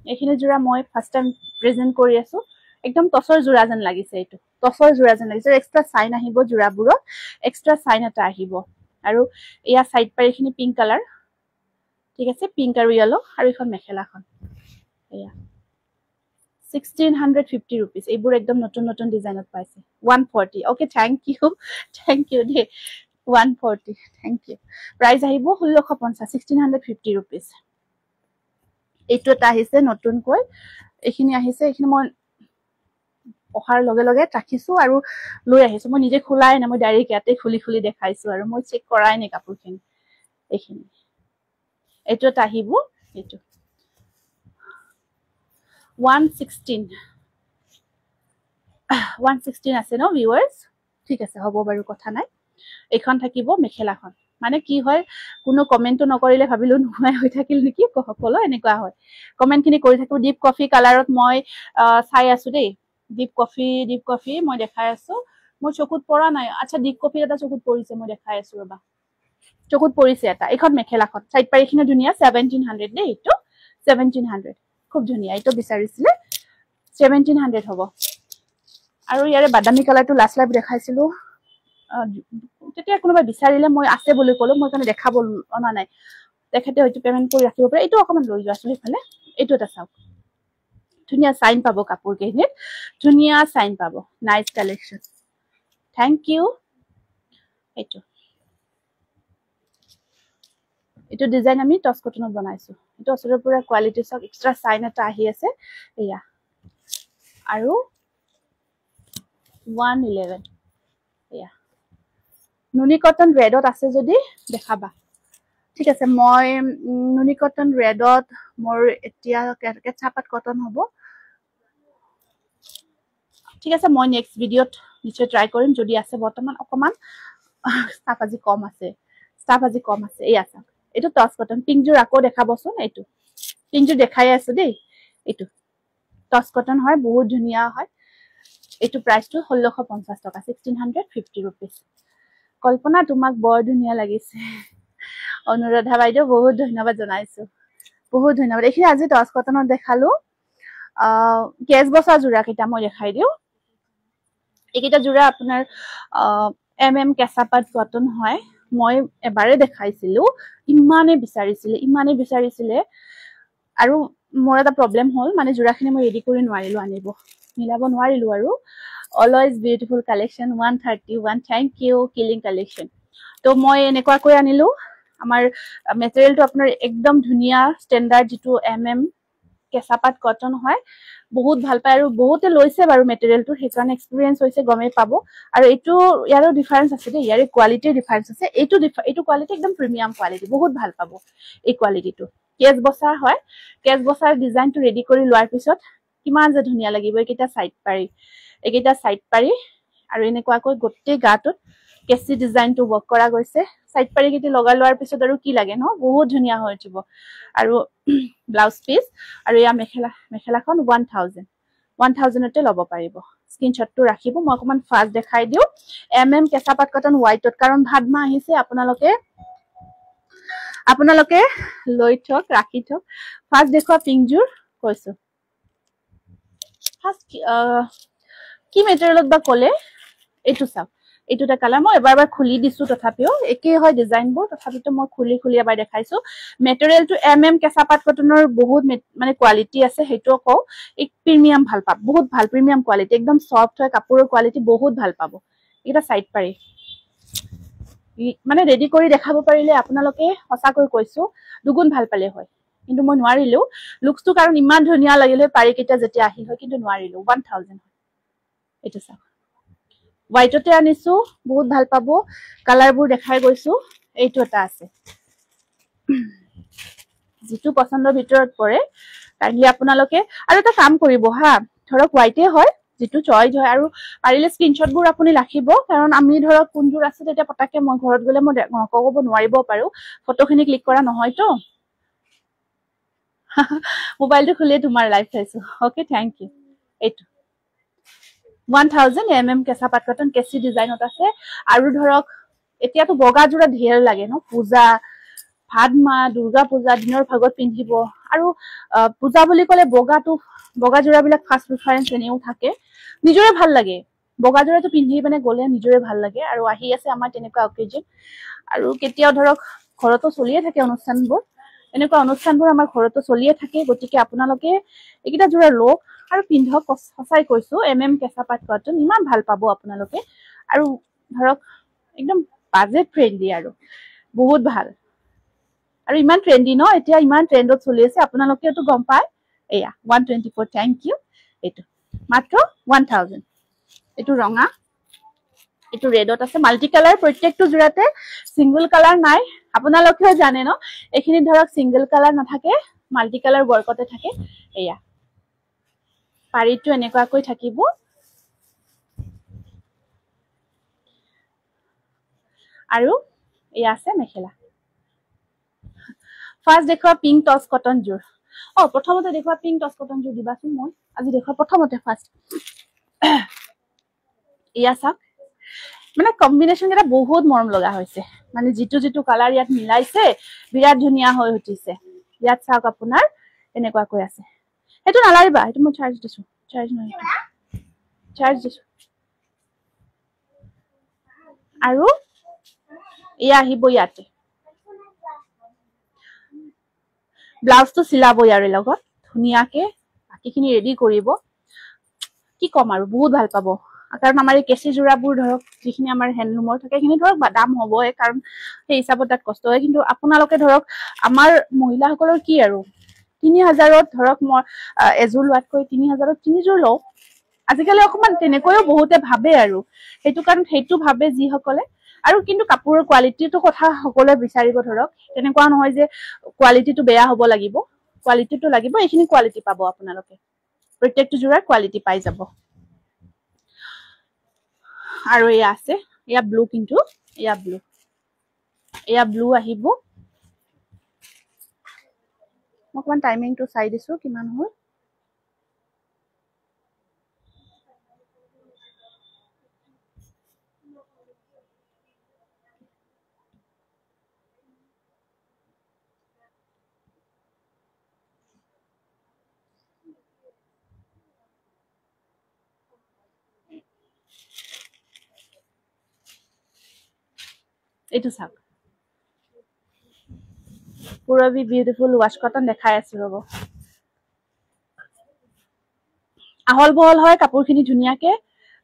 এইখিনি জোৰা মই ফাৰ্স্ট টাইম প্ৰেজেন্ট কৰি আছো একদম টছৰ জোৰা যেন লাগিছে এটো টছৰ জোৰা যেন লাগিছে এক্সট্ৰা সাইন আহিব জোৰাবোৰত এক্সট্ৰা সাইন এটা আহিব আৰু এয়া সাইড পাৰিখিনি পিংক কালাৰ ঠিক আছে পিংক আৰু ইয়েলো আৰু এখন মেখেলাখন এয়া 1650 rupees এইবোৰ একদম নতুন ডিজাইনত পাইছে 140 ওকে থ্যাংক ইউ দে 140 থ্যাংক ইউ প্রাইস আহিব 1650 1650 rupees এইটো এটা আহিছে নতুনকৈ এইখিনি আহিছে এইখিনি মই অহাৰ লগে লগে ৰাখিছো আৰু লৈ আহিছো মই নিজে খোলাই নাই মই ডাইৰেক্ট ইয়াতে খুলি খুলি দেখাইছো আৰু মই চেক কৰাই নাই কাপোৰখিনি এইখিনি এইটো এটা আহিব এইটো 116 আছে ন ভিউৱাৰ্ছ ঠিক আছে হ'ব বাৰু কথা নাই এইখন থাকিব মেখেলাখন মানে কি হয় কোনো কমেন্টটো নকৰিলে ভাবিলো নোহাই হৈ থাকিল নেকি সকলো এনেকুৱা হয় কমেন্টখিনি কৰি থাকিব ডিপ কফি কালাৰত মই চাই আছো দেই ডিপ কফি মই দেখাই আছো মোৰ চকুত পৰা নাই আচ্ছা ডিপ কফি এটা চকুত পৰিছে মই দেখাই আছো ৰবা চকুত পৰিছে এটা এইখন মেখেলাখন সাইড পাৰিখিনি ধুনিয়া 1700 দেই এইটো 1700 খুব ধুনিয়া এইটো বিচাৰিছিলে 1700 হ'ব আৰু ইয়াৰে বাদামী কালাৰটো লাষ্ট লাইভ দেখাইছিলো তেতিয়া কোনোবা বিচাৰিলে মই আছে বুলি ক'লো মই কাৰণে দেখাব অনা নাই দেখাতে হয়তো পেমেন্ট কৰি ৰাখিব পাৰে এইটো অকমান লৈ যোৱাছো সেইফালে এইটো এটা চাওক ধুনিয়া সাইন পাব কাপোৰ কেইনিত ধুনিয়া সাইন পাব নাইস কালেকশন থ্যাংক ইউ এইটো ডিজাইন আমি টস কটনত বনাইছো এইটো অসৰৰ পুৰা কোৱালিটি সব এক্সট্ৰা সাইন এটা আহি আছে এয়া আৰু 111 এয়া নুনি কটন ৰেডত আছে যদি দেখাবা ঠিক আছে মই নুনি কটন ৰেডত মোৰ এতিয়া কেঁচাপাত কটন হ'ব ঠিক আছে মই নেক্সট ভিডিঅত নিশ্চয় ট্ৰাই কৰিম যদি আছে বৰ্তমান অকমান ষ্টাফ আজি কম আছে এয়া চাওক এইটো টস কটন পিংকজোৰ আকৌ দেখাবচোন এইটো পিংকজোৰ দেখাই আছো দেই এইটো টস কটন হয় বহুত ধুনিয়া হয় এইটো প্ৰাইসটো 1650 টকা 1650 रुपीस কল্পনা তোমাক বৰ ধুনিয়া লাগিছে অনুৰাধা বাইদেউ বহুত ধন্যবাদ জনাইছো বহুত ধন্যবাদ এখিনি আজি টস কটনত দেখালো কেছ বসা জোৰা কিটা মই দেখাই দিও এইকিটা জোৰা আপোনাৰ এমএম কেঁচাপাত কটন হয় মই এবাৰে দেখাইছিলো ইমানে বিচাৰিছিলে আৰু মোৰ এটা প্ৰবলেম হ'ল মানে জোৰাখিনি মই ৰেডি কৰি নোৱাৰিলো আনিব মিলাব নোৱাৰিলো আৰু always beautiful collection 131 thank you killing collection তো মই এনেকুৱা কৈ আনিলো আমাৰ মেটেৰিয়েলটো আপোনাৰ একদম ধুনিয়া ষ্টেণ্ডাৰ্ড যেটো এমএম কেঁচাপাত কটন হয় বহুত ভাল পায় আৰু বহুতে লৈছে বাৰু মেটেৰিয়েলটো হেকাৰণ এক্সপেৰিয়েন্স হৈছে গমে পাব আৰু এইটো ইয়াৰো ডিফাৰেন্স আছে দে ইয়াৰে কোৱালিটিৰ ডিফাৰেন্স আছে এইটো কোৱালিটি একদম প্ৰিমিয়াম কোৱালিটি বহুত ভাল পাব এই কোৱালিটিটো কেছ বসা হয় কেছ বসাৰ ডিজাইনটো ৰেডি কৰি লোৱাৰ পিছত কিমান যে ধুনিয়া লাগিব এইকেইটা সাইড পাৰি আৰু এনেকুৱাকৈ গোটেই গাটোত কেসি ডিজাইনটো ওয়াৰ্ক কৰা গৈছে সাইড পাৰি কিটি লগাই লোৱাৰ পিছত আৰু কি লাগে ন বহুত ধুনিয়া হৈ যাব আৰু ব্লাউজ পিস আৰু ইয়া মেখেলাখন 1000 তে ল'ব পাৰিব স্ক্ৰিনশ্বটটো ৰাখিব মই অকমান ফাষ্ট দেখাই দিও এমএম কেঁচাপাত কটন হোৱাইটত কাৰণ ভাদমা আহিছে আপোনালোকে লৈ থক ৰাখি থক ফাষ্ট দেখুৱা পিংজুৰ কৈছো ফাষ্ট কি মেটেৰিয়েলত বা ক'লে এইটো চাওক এইটোটা কালাৰ মই এবাৰ খুলি দিছো তথাপিও একে হয় ডিজাইনবোৰ তথাপিতো মই খুলি এবাৰ দেখাইছো মেটেৰিয়েলটো এমএম কেঁচাপাত কটনৰ বহুত মানে কোৱালিটি আছে হেটো কও এক প্ৰিমিয়াম ভাল পাব বহুত ভাল প্ৰিমিয়াম কোৱালিটি একদম সফট হয় কাপোৰৰ কোৱালিটি বহুত ভাল পাব এটা সাইড পাৰি মানে ৰেডি কৰি দেখাব পাৰিলে আপোনালোকে হসাকৈ কৈছো দুগুণ ভাল পালে হয় কিন্তু মই নোৱাৰিলো লুকসটো কাৰণ ইমান ধুনিয়া লাগিলে পাৰি কিটা যেতিয়া আহি হয় কিন্তু নোৱাৰিলো 1000 এইটো চাওক হোৱাইটতে আনিছো বহুত ভাল পাব কালাৰবোৰ দেখাই গৈছো এইটো এটা আছে যেটো পছন্দৰ ভিতৰত পৰে কাইন্ডলি আপোনালোকে আৰু এটা কাম কৰিব হা ধৰক হোৱাইটে হয় যেটো চয়েস হয় আৰু পাৰিলে স্ক্ৰিনশ্বটবোৰ আপুনি ৰাখিব কাৰণ আমি ধৰক কোনজোৰ আছে তেতিয়া পটাকে মই ঘৰত গলে মই ক'ব নোৱাৰিব পাৰো ফটোখিনি ক্লিক কৰা নহয় তো মোবাইলটো খুলিয়ে তোমাৰ লাইভ চাইছো ওকে থ্যাংক ইউ এইটো 1000 mm কেঁচাপাত কটন কেসি ডিজাইনত আছে আৰু ধৰক এতিয়াতো বগা জোৰা ঢেৰ লাগে ন পূজা ভাদমা দুৰ্গা পূজা দিনৰ ভাগত পিন্ধিব আৰু পূজা বুলি ক'লে বগা জোৰাবিলাক ফাৰ্স্ট প্ৰিফাৰেন্স এনেও থাকে নিজৰে ভাল লাগে বগা জোৰাটো পিন্ধি মানে গলে নিজৰে ভাল লাগে আৰু আহি আছে আমাৰ তেনেকুৱা অকেজন আৰু কেতিয়াও ধৰক ঘৰতো চলিয়ে থাকে অনুষ্ঠানবোৰ এনেকুৱা অনুষ্ঠানবোৰ আমাৰ ঘৰতো চলিয়ে থাকে গতিকে আপোনালোকে এইকিটা জোৰা লোক আৰু পিন্ধক সঁচাই কৈছো এমএম কেঁচাপাত কটন ইমান ভাল পাব আপোনালোকে আৰু ধৰক একদম বাজেট ফ্ৰেন্ডলি আৰু বহুত ভাল আৰু ইমান ট্ৰেন্ডি ন এতিয়া ইমান ট্ৰেন্ডত চলি আছে আপোনালোকেও তো গম পায় এয়া 124 থ্যাংক ইউ এইটো মাত্ৰ 1000 এটো ৰঙা এটো ৰেডত আছে মাল্টি কালাৰ প্ৰত্যেকটো জোৰাতে সিঙ্গল কালাৰ নাই আপোনালোকেও জানে ন এখিনি ধৰক সিঙ্গল কালাৰ নাথাকে মাল্টি কালাৰ ওয়াৰ্কতে থাকে এয়া পাৰিটো এনেকুৱা কৈ থাকিব আৰু এয়া আছে মেখেলা ফাৰ্স্ট দেখুৱা পিংক টচ কটন জোৰ প্ৰথমতে দেখুৱা পিংক টচ কটন জোৰ দিবাচোন মই আজি দেখুৱা প্ৰথমতে ফাৰ্স্ট এয়া চাওক মানে কম্বিনেশন এটা বহুত মৰম লগা হৈছে মানে জিতু কালাৰ ইয়াত মিলাইছে বিৰাট ধুনিয়া হৈ উঠিছে ইয়াত চাওক আপোনাৰ এনেকুৱা কৈ আছে এটো নালাৰিবা এটো মই চাৰ্জ দিছো চাৰ্জ দিছো আৰু এয়া আহিব ইয়াতে ব্লাউজটো চিলাব ইয়াৰ লগত ধুনিয়াকে বাকিখিনি ৰেডি কৰিব কি কম আৰু বহুত ভাল পাব কাৰণ আমাৰ এই কেচি জোৰাবোৰ ধৰক যিখিনি আমাৰ হ্যান্ডলুমৰ থাকে সেইখিনি ধৰক দাম হ'বই কাৰণ সেই হিচাপত তাত কষ্ট হয় কিন্তু আপোনালোকে ধৰক আমাৰ মহিলাসকলৰ কি আৰু 3000ত ধৰক মই এজোৰ লোৱাতকৈ 3000ত তিনিজোৰ লও আজিকালি অকমান তেনেকৈও বহুতে ভাবে আৰু সেইটো কাৰণ সেইটো ভাবে যি সকলে আৰু কিন্তু কাপোৰৰ কোৱালিটিটো কথা সকলোৱে বিচাৰিব ধৰক তেনেকুৱা নহয় যে কোৱালিটিটো বেয়া হ'ব লাগিব কোৱালিটিটো লাগিব এইখিনি কোৱালিটি পাব আপোনালোকে প্ৰত্যেকটো জোৰাৰ কোৱালিটি পাই যাব আৰু এয়া আছে এয়া ব্লু কিন্তু এয়া ব্লু আহিব অকমান টাইমিংটো চাই দিছো কিমান হ'ল এইটো চাওক পুৰবি বিউটিফুল ৱাশ কটন দেখাই আছো ৰব আহল বহল হয় কাপোৰখিনি ধুনিয়াকে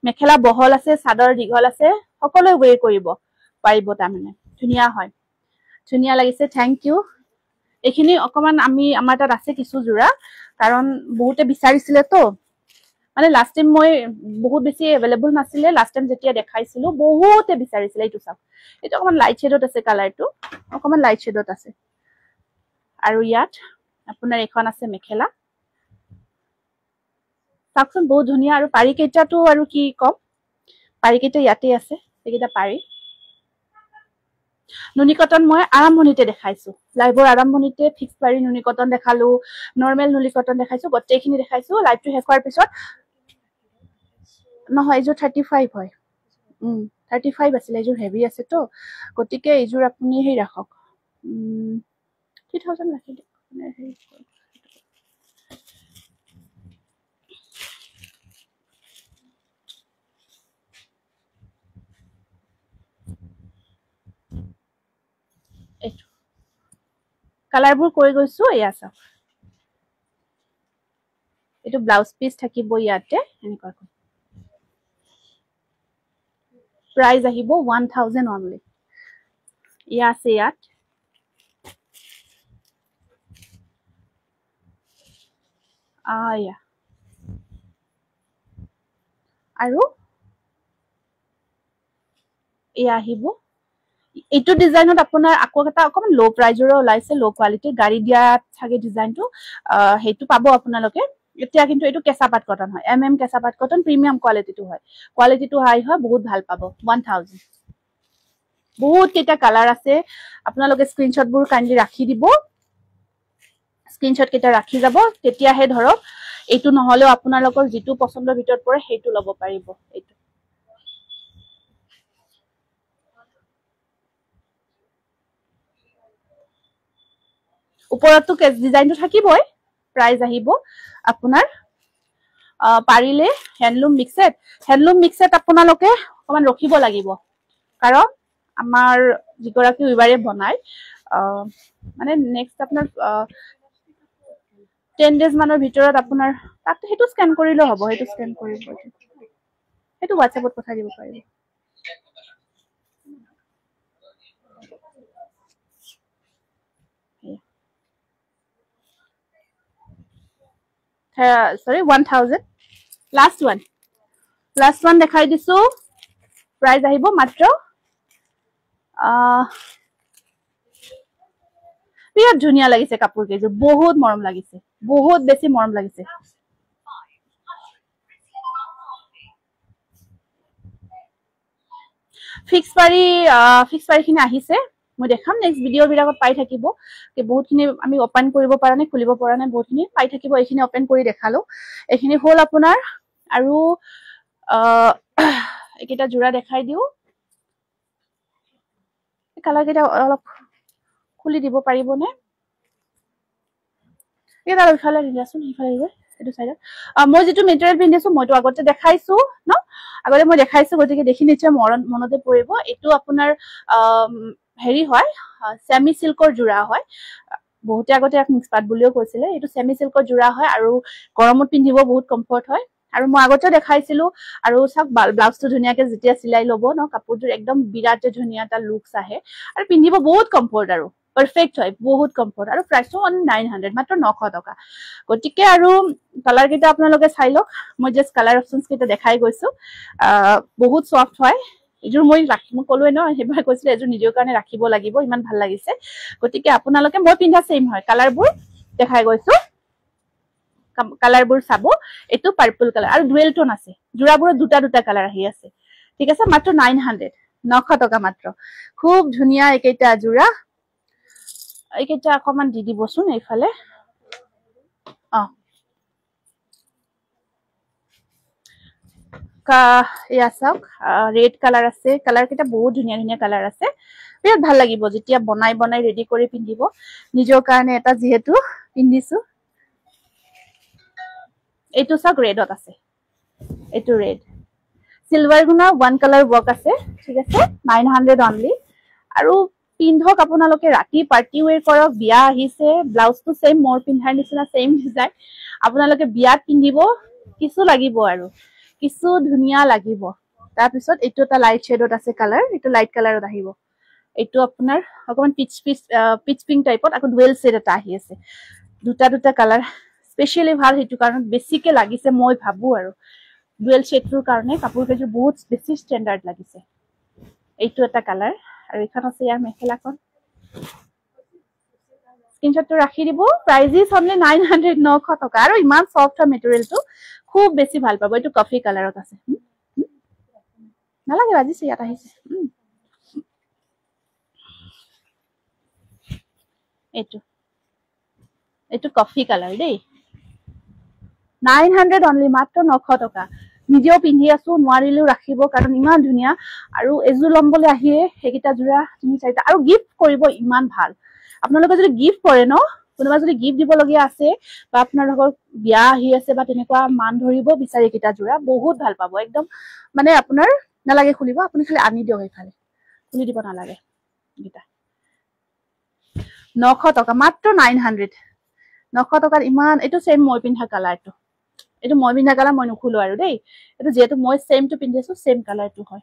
মেখেলা বহল আছে চাদৰ দীঘল আছে সকলোৱে ৱেৰ কৰিব পাৰিব তাৰমানে ধুনিয়া হয় ধুনিয়া লাগিছে থ্যাংক ইউ এখিনি অকমান আমাৰ তাত আছে কিছু জোৰা কাৰণ বহুতে বিচাৰিছিলে তো মানে লাষ্ট টাইম মই বহুত বেছি अवेलेबल নাছিলে লাষ্ট টাইম যেতিয়া দেখাইছিলো বহুতে বিচাৰিছিলে এইটো চাওক এটা অকমান লাইট শেডত আছে কালাৰটো অকমান লাইট শেডত আছে আৰু ইয়াত আপোনাৰ এখন আছে মেখেলা চাকচোন বহুত ধুনিয়া আৰু পাৰি কেইটাটো আৰু কি কম পাৰি কেইটা ইয়াতে আছে এইকেইটা পাৰি নুনি কটন মই আৰম্ভণিতে দেখাইছো লাইভৰ আৰম্ভণিতে ফিক্স পাৰি নুনি কটন দেখালো নৰমাল নুনি কটন দেখাইছো গটেইখিনি দেখাইছো লাইভটো শেষ হোৱাৰ পিছত নহয় এজোৰ 35 হয় 35 আছিল এজোৰ হেভি আছে তো গটিকে এজোৰ আপুনি হেই ৰাখক 3000 ৰাখি দিওক মানে হেই এইটো কালাৰবোৰ কৈ গৈছো এয়া চাওক এইটো ব্লাউজ পিস থাকিব ইয়াতে এনেকুৱা প্ৰাইস আহিব 1000 অনলি ইয়া আছে ইয়াত আয়া আৰু ইয়া আহিব এইটো ডিজাইনত আপোনাৰ আকৌ এটা অকমান লো প্ৰাইজৰ ওলাইছে লো কোৱালিটিৰ গাড়ী দিয়া থাকে ডিজাইনটো হেইটো পাব আপোনালোকে এতিয়া কিন্তু এটো কেঁচাপাত কটন হয় কেঁচাপাত কটন প্ৰিমিয়াম কোৱালিটিটো হয় কোৱালিটিটো হাই হয় বহুত ভাল পাব 1000 বহুত কেইটা কালাৰ আছে আপোনালোকে স্ক্ৰিনশ্বটবোৰ কাইন্ডলি ৰাখি দিব স্ক্ৰিনশ্বট কেইটা ৰাখি যাব তেতিয়াহে ধৰক এইটো নহলেও আপোনালোকৰ যিটো পছন্দৰ ভিতৰত পৰে সেইটো লব পাৰিব এইটো ওপৰতো ডিজাইনটো থাকিবই প্ৰাইস আহিব আপোনাৰ পাৰিলে হ্যান্ডলুম মিক্সেট আপোনালোকে অকমান ৰখিব লাগিব কাৰণ আমাৰ যিগৰাকী উইবাৰে বনাই মানে নেক্সট আপোনাৰ 10 ডেজ মানৰ ভিতৰত আপোনাৰ তাত হেতু স্ক্যান কৰিলে হ'ব হেতু স্ক্যান কৰিব হেতু WhatsAppত পঠাই দিব পাৰিব sorry 1000 লাষ্ট ওয়ান দেখাই দিছো প্ৰাইস আহিব মাত্ৰ বিৰাট ধুনীয়া লাগিছে কাপোৰ কেইযোৰ বহুত মৰম লাগিছে বহুত বেছি মৰম লাগিছে ফিক্স পাৰি আহিছে মই দেখাম নেক্সট ভিডিঅ বিলাকত পাই থাকিব যে বহুতখিনি আমি ওপেন কৰিব পৰা নাই খুলিব পৰা নাই বহুতখিনি পাই থাকিব এইখিনি ওপেন কৰি দেখালো এইখিনি হল আপোনাৰ আৰু এইকেইটা জোৰা দেখাই দিও কালাৰ কেইটা অলপ খুলি দিব পাৰিবনে এটা ইফালে দিয়াচোন ইফালে গৈ এইটো সাইডত মই যেটো মেটেৰিয়েল পিন্ধিছো মইতো আগতে দেখাইছো ন আগতে মই দেখাইছো গতিকে দেখি নিশ্চয় মনতে পৰিব এটো আপোনাৰ হেৰি হয় সেমি সিল্কৰ জোৰা হয় বহুতে আগতে এক মিক্স পাট বুলিও কৈছিলে এটো সেমি সিল্কৰ জোৰা হয় আৰু গৰমত পিন্ধিব বহুত কমফৰ্ট হয় আৰু মই আগতে দেখাইছিলো আৰু সব ব্লাউজটো ধুনিয়াকে যেতিয়া সিলাই লব ন কাপোৰটোৰ একদম বিৰাট ধুনিয়া এটা লুকস আহে আৰু পিন্ধিব বহুত কমফৰ্ট আৰু perfect হয় বহুত কমফৰ্ট আৰু প্ৰাইসটো 900 মাত্ৰ 900 টকা গটিকে আৰু কালাৰ কেইটা আপোনালোকে চাই লওক মই জাস্ট কালাৰ অপচনস কেইটা দেখাই গৈছো বহুত সফট হয় এজোৰ মই কলোৱে ন হেবাৰ কৈছিলে এজোৰ নিজৰ কাৰণে ৰাখিব লাগিব ইমান ভাল লাগিছে গটিকে আপোনালোকে মই পিন্ধা সেম হয় কালাৰবোৰ দেখাই গৈছো কালাৰবোৰ চাব এটো পাৰ্পল কালাৰ আৰু ডুৱেল টোন আছে জোৰাবোৰ দুটা কালাৰ আহি আছে ঠিক আছে মাত্ৰ 900 টকা মাত্ৰ খুব ধুনিয়া একেইটা জোৰা এইকেইটা অকমান দি দিবচোন এইফালে ইয়া চাওক ৰেড কালাৰ আছে কালাৰ কেইটা বহুত ধুনিয়া কালাৰ আছে বিৰাট ভাল লাগিব যেতিয়া বনাই ৰেডি কৰি পিন্ধিব নিজৰ কাৰণে এটা যেহেতু পিন্ধিছো এইটো চাওক ৰেডত আছে এইটো ৰেড সিলভাৰ গুনা ওয়ান কালাৰ ওয়াৰ্ক আছে ঠিক আছে 900 অনলি আৰু পিন্ধক আপোনালোকে ৰাতি পাৰ্টি ওয়্যাৰ কৰক বিয়া আহিছে ব্লাউজটো সেম মোৰ পিন্ধাৰ নিচিনা সেম ডিজাইন আপোনালোকে বিয়াত পিন্ধিব কিছু লাগিব আৰু কিছু ধুনিয়া লাগিব তাৰ পিছত এইটো এটা লাইট শেডত আছে কালাৰ এইটো লাইট কালাৰত আহিব এইটো আপোনাৰ অকমান পিচ পিংক টাইপত আকৌ ডুৱেল শেড এটা আহি আছে দুটা কালাৰ স্পেশালি ভাল হেতু কাৰণ বেছিকে লাগিছে মই ভাবো আৰু ডুৱেল শেডটোৰ কাৰণে কাপোৰ কেইযোৰ বহুত বেছি ষ্টেণ্ডাৰ্ড লাগিছে এইটো এটা কালাৰ আৰু এখন আছে ইয়াৰ মেখেলাখন স্ক্ৰিনশ্বটটো ৰাখি দিব প্ৰাইস ইজ অনলি 900 টকা আৰু ইমান সফট হয় মেটেৰিয়েলটো খুব বেছি ভাল পাব এইটো কফি কালাৰত আছে নালাগে বাজিছে ইয়াত আহিছে এইটো কফি কালাৰ দেই 900 অনলি মাত্ৰ 900 টকা নিজেও পিন্ধি আছো নোৱাৰিলেও ৰাখিব কাৰণ ইমান ধুনিয়া আৰু এজু লম্বলে আহিয়ে হেকিটা জোৰা তিনি চাৰিটা আৰু গিফট কৰিব ইমান ভাল আপোনালোকে যদি গিফট কৰে ন কোনোবা যদি গিফট দিব লগিয়া আছে বা আপোনালোকৰ বিয়া আহি আছে বা তেনেকুৱা মান ধৰিব বিচাৰি কিটা জোৰা বহুত ভাল পাব একদম মানে আপোনাৰ নালাগে খুলিব আপুনি খালি আনি দিয়ক এইফালে খুলি দিব নালাগে গিটা 900 টকা মাত্ৰ 900 টকাৰ ইমান এইটো সেম মই পিন্ধা কালাৰটো এইটো মই পিন্ধা কালাৰ মই নুখুলো আৰু দেই এইটো যেহেতু মই সেম টু পিন্ধিছো সেম কালাৰটো হয়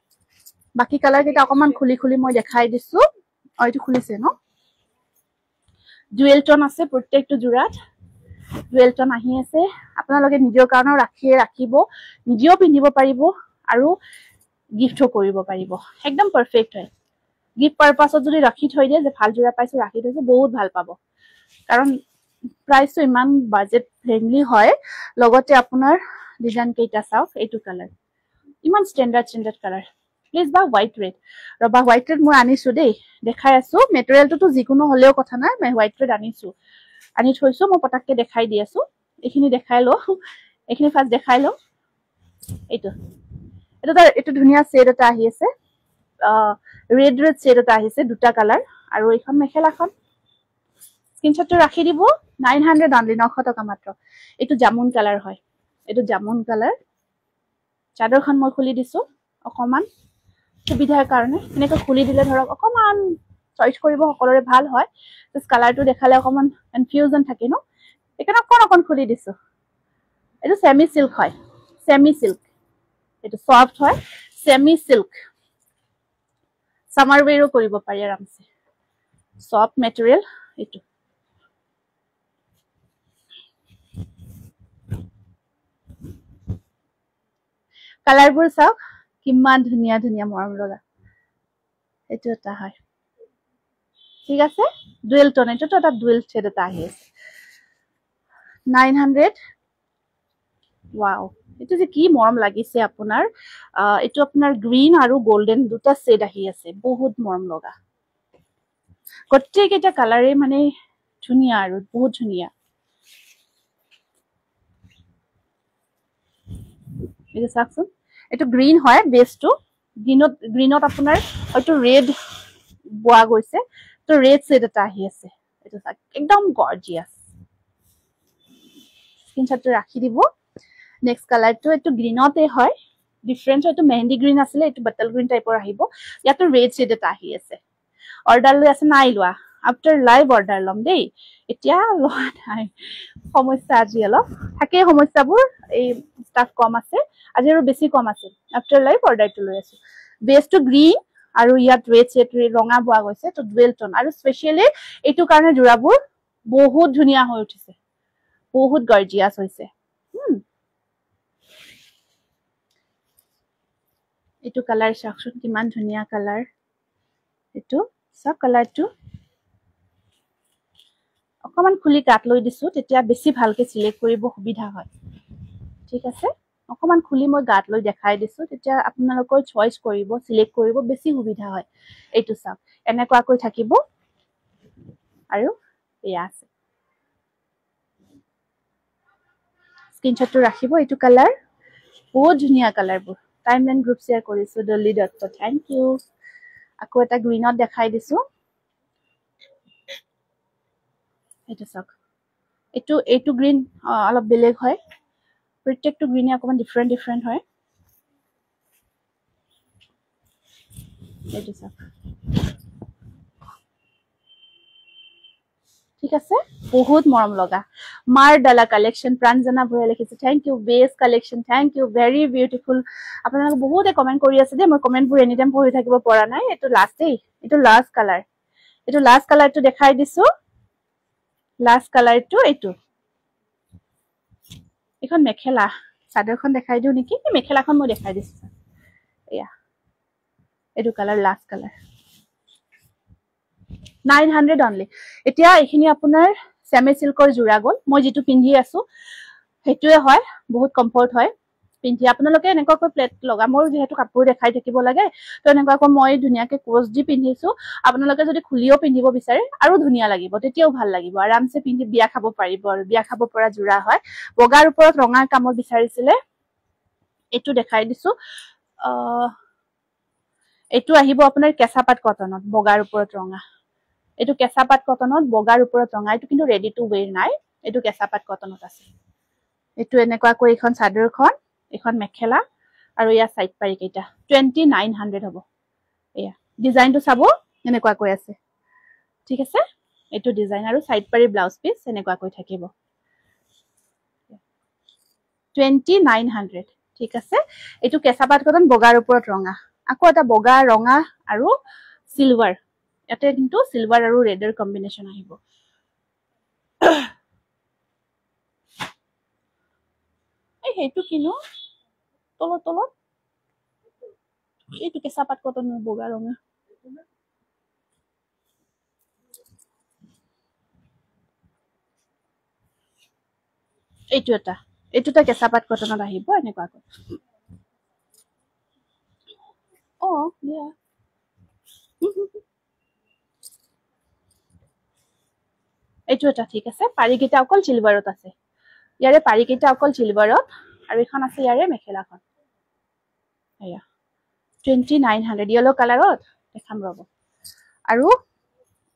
বাকি কালাৰ কেইটা অকমান খুলি মই দেখাই দিছো এইটো খুলিছে ন ডুৱেল টোন আছে প্ৰত্যেকটো জোৰাত ডুৱেল টোন আহি আছে আপোনালোকে নিজৰ কাৰণে ৰাখিব নিজেও পিন্ধিব পাৰিব আৰু গিফটো কৰিব পাৰিব একদম পাৰফেক্ট হয় গিফট পাৰপাসত যদি ৰাখি থৈ দিয়ে যে ভাল জোৰা পাইছো ৰাখি থৈছো বহুত ভাল পাব কাৰণ প্ৰাইসটো ইমান বাজেট ফ্ৰেন্ডলি হয় লগতে আপোনাৰ ডিজাইন কেইটা চাওক এইটো কালাৰ ইমান ষ্টেণ্ডাৰ্ড কালাৰ প্লিজ বা হোৱাইট ৰেড ৰবা হোৱাইট ৰেড মই আনিছো দেই দেখাই আছো মেটেৰিয়েলটো যিকোনো হলেও কথা নাই মই হোৱাইট ৰেড আনি থৈছো মই পটাককে দেখাই দি আছো এইখিনি দেখাই লো এইখিনি ফাৰ্স্ট দেখাই লো এইটো ধুনিয়া শেড এটা আহি আছে ৰেড শেড এটা আহিছে দুটা কালাৰ আৰু এইখন মেখেলাখন স্ক্ৰিনশ্বটটো ৰাখি দিব 900 অনলি 900 টকা মাত্ৰ এইটো জামুন কালাৰ হয় এইটো জামুন কালাৰ চাদৰখন মই খুলি দিছো অকমান সুবিধাৰ কাৰণে এনেকৈ খুলি দিলে ধৰক অকমান চইচ কৰিব সকলোৰে ভাল হয় জাস্ট কালাৰটো দেখালে অকমান কনফিউজন থাকে ন এখানে অকন খুলি দিছো এইটো সেমি সিল্ক হয় সেমি সিল্ক এইটো সফট হয় সেমি সিল্ক সামাৰ ওয়্যাৰও কৰিব পাৰি আৰামছে সফট মেটেৰিয়েল এইটো কালাৰবোৰ চাওক কিমান ধুনীয়া ধুনীয়া মৰম লগা এইটো এটা হয় ঠিক আছে ডুৱেল টোন এইটোতো এটা ডুৱেল শেড এটা আহি আছে 900 ওয়াও এইটো যে কি মৰম লাগিছে আপোনাৰ এইটো আপোনাৰ গ্ৰীন আৰু গোল্ডেন দুটা শেড আহি আছে বহুত মৰম লগা গোটেইকেইটা কালাৰে মানে ধুনীয়া আৰু বহুত ধুনীয়া এইটো চাওকচোন এইটো গ্ৰীন হয় বেসটো গ্ৰীনত আপোনাৰ হয়তো ৰেড বোৱা গৈছে তো ৰেড শেড এটা আহি আছে এইটো চাওক একদম গৰ্জিয়াস স্ক্ৰিনশ্বটটো ৰাখি দিব নেক্সট কালাৰটো এইটো গ্ৰীনতে হয় ডিফাৰেন্স হয়তো মেহেন্দি গ্ৰীন আছিলে এইটো বাটল গ্ৰীন টাইপৰ আহিব ইয়াতো ৰেড শেড এটা আহি আছে অৰ্ডাৰ লৈ আছে নাই লোৱা আফটাৰ লাইভ অৰ্ডাৰ ল'ম দেই এতিয়া লোৱা নাই সমস্যা আজি অলপ থাকে সমস্যাবোৰ এই ষ্টাফ কম আছে আজি আৰু বেছি কম আছে আফটাৰ লাইভ অৰ্ডাৰটো লৈ আছো বেসটো গ্ৰীন আৰু ইয়াত ৰেড শেড ৰঙা বোৱা গৈছে তো ডুৱেল টোন আৰু স্পেশালি এইটো কাৰণে জোৰাবোৰ বহুত ধুনীয়া হৈ উঠিছে বহুত গৰ্জিয়াস হৈছে এইটো কালাৰ চাওকচোন কিমান ধুনীয়া কালাৰ এইটো সব কালাৰটো অকমান খুলি কাট লৈ দিছো তেতিয়া বেছি ভালকে সিলেক্ট কৰিব সুবিধা হয় ঠিক আছে অকমান খুলি মই গাত লৈ দেখাই দিছো তেতিয়া আপোনালোকৰ চয়েস কৰিব সিলেক্ট কৰিব বেছি সুবিধা হয় এইটো চাওক এনেকুৱাকৈ থাকিব আৰু এয়া আছে স্ক্ৰিনশ্বটটো ৰাখিব এইটো কালাৰ বহুত ধুনীয়া কালাৰবোৰ টাইমলাইন গ্ৰুপ শ্বেয়াৰ কৰিছো ডলি দত্ত থ্যাংক ইউ আকৌ এটা গ্ৰীনত দেখাই দিছো এইটো চাওক এইটো গ্ৰীন অলপ বেলেগ হয় প্ৰত্যেকটো গ্ৰীনে অকমান ডিফাৰেন্ট হয় এইটো চাওক ঠিক আছে বহুত মৰম লগা মাৰ ডালা কালেকশন প্ৰাঞ্জনা ভয়ে লিখিছে thank you best collection thank you very beautiful আপোনালোকে বহুতে কমেন্ট কৰি আছে যে মই কমেন্টবোৰ এনি টাইম পঢ়ি থাকিব পৰা নাই এইটো লাষ্ট কালাৰ এইটো লাষ্ট কালাৰটো দেখাই দিছো লাষ্ট কালাৰটো এইটো এখন মেখেলা চাদৰখন দেখাই দিও নেকি মেখেলাখন মই দেখাই দিছো এয়া এইটো কালাৰ লাষ্ট কালাৰ 900 অনলি এতিয়া এইখিনি আপোনাৰ সেমি সিল্কৰ জোৰা গল মই যেটো পিন্ধি আছো হেতুৱে হয় বহুত কমফৰ্ট হয় পিন্ধি আপোনালোকে এনেকুৱাকৈ প্লেট লগা মোৰ যেহেতু কাপোৰ দেখাই থাকিব লাগে তো এনেকুৱাকৈ মই ধুনীয়াকৈ ক্ৰছ দি পিন্ধিছো আপোনালোকে যদি খুলিও পিন্ধিব বিচাৰে আৰু ধুনীয়া লাগিব তেতিয়াও ভাল লাগিব আৰামছে পিন্ধি বিয়া খাব পাৰিব আৰু বিয়া খাব পৰা জোৰা হয় বগাৰ ওপৰত ৰঙা কামৰ বিচাৰিছিলে এটো দেখাই দিছো এটো আহিব আপোনাৰ কেঁচাপাত কটনত বগাৰ ওপৰত ৰঙা এটো কেঁচাপাত কটনত বগাৰ ওপৰত ৰঙা এটো কিন্তু ৰেডি টু ওয়্যাৰ নাই এটো কেঁচাপাত কটনত আছে এটো এনেকুৱাকৈ এখন চাদৰখন এখন মেখেলা আৰু ইয়া সাইড পাৰি কেইটা 2900 হ'ব এয়া ডিজাইনটো চাব এনেকুৱাকৈ আছে ঠিক আছে এটো ডিজাইন আৰু সাইড পাৰি ব্লাউজ পিস এনেকুৱাকৈ থাকিব 2900 ঠিক আছে এটো কেঁচাপাত কটন বগাৰ ওপৰত ৰঙা আকৌ এটা বগা ৰঙা আৰু সিলভাৰ ইয়াতে কিন্তু সিলভাৰ আৰু ৰেডৰ কম্বিনেশন আহিব এই হেতু কিনো তলত এইটো কেঁচাপাত কটনৰ বগা ৰঙা এইটোটা কেঁচাপাত কটনত আহিব এনেকুৱাকৈ দিয়া এইটো এটা ঠিক আছে পাৰিকেইটা অকল সিলভাৰত আছে ইয়াৰে পাৰিকেইটা অকল সিলভাৰত আৰু এখন আছে ইয়াৰে মেখেলাখন এয়া 2900 ইয়েলো কালাৰত দেখাম ৰব আৰু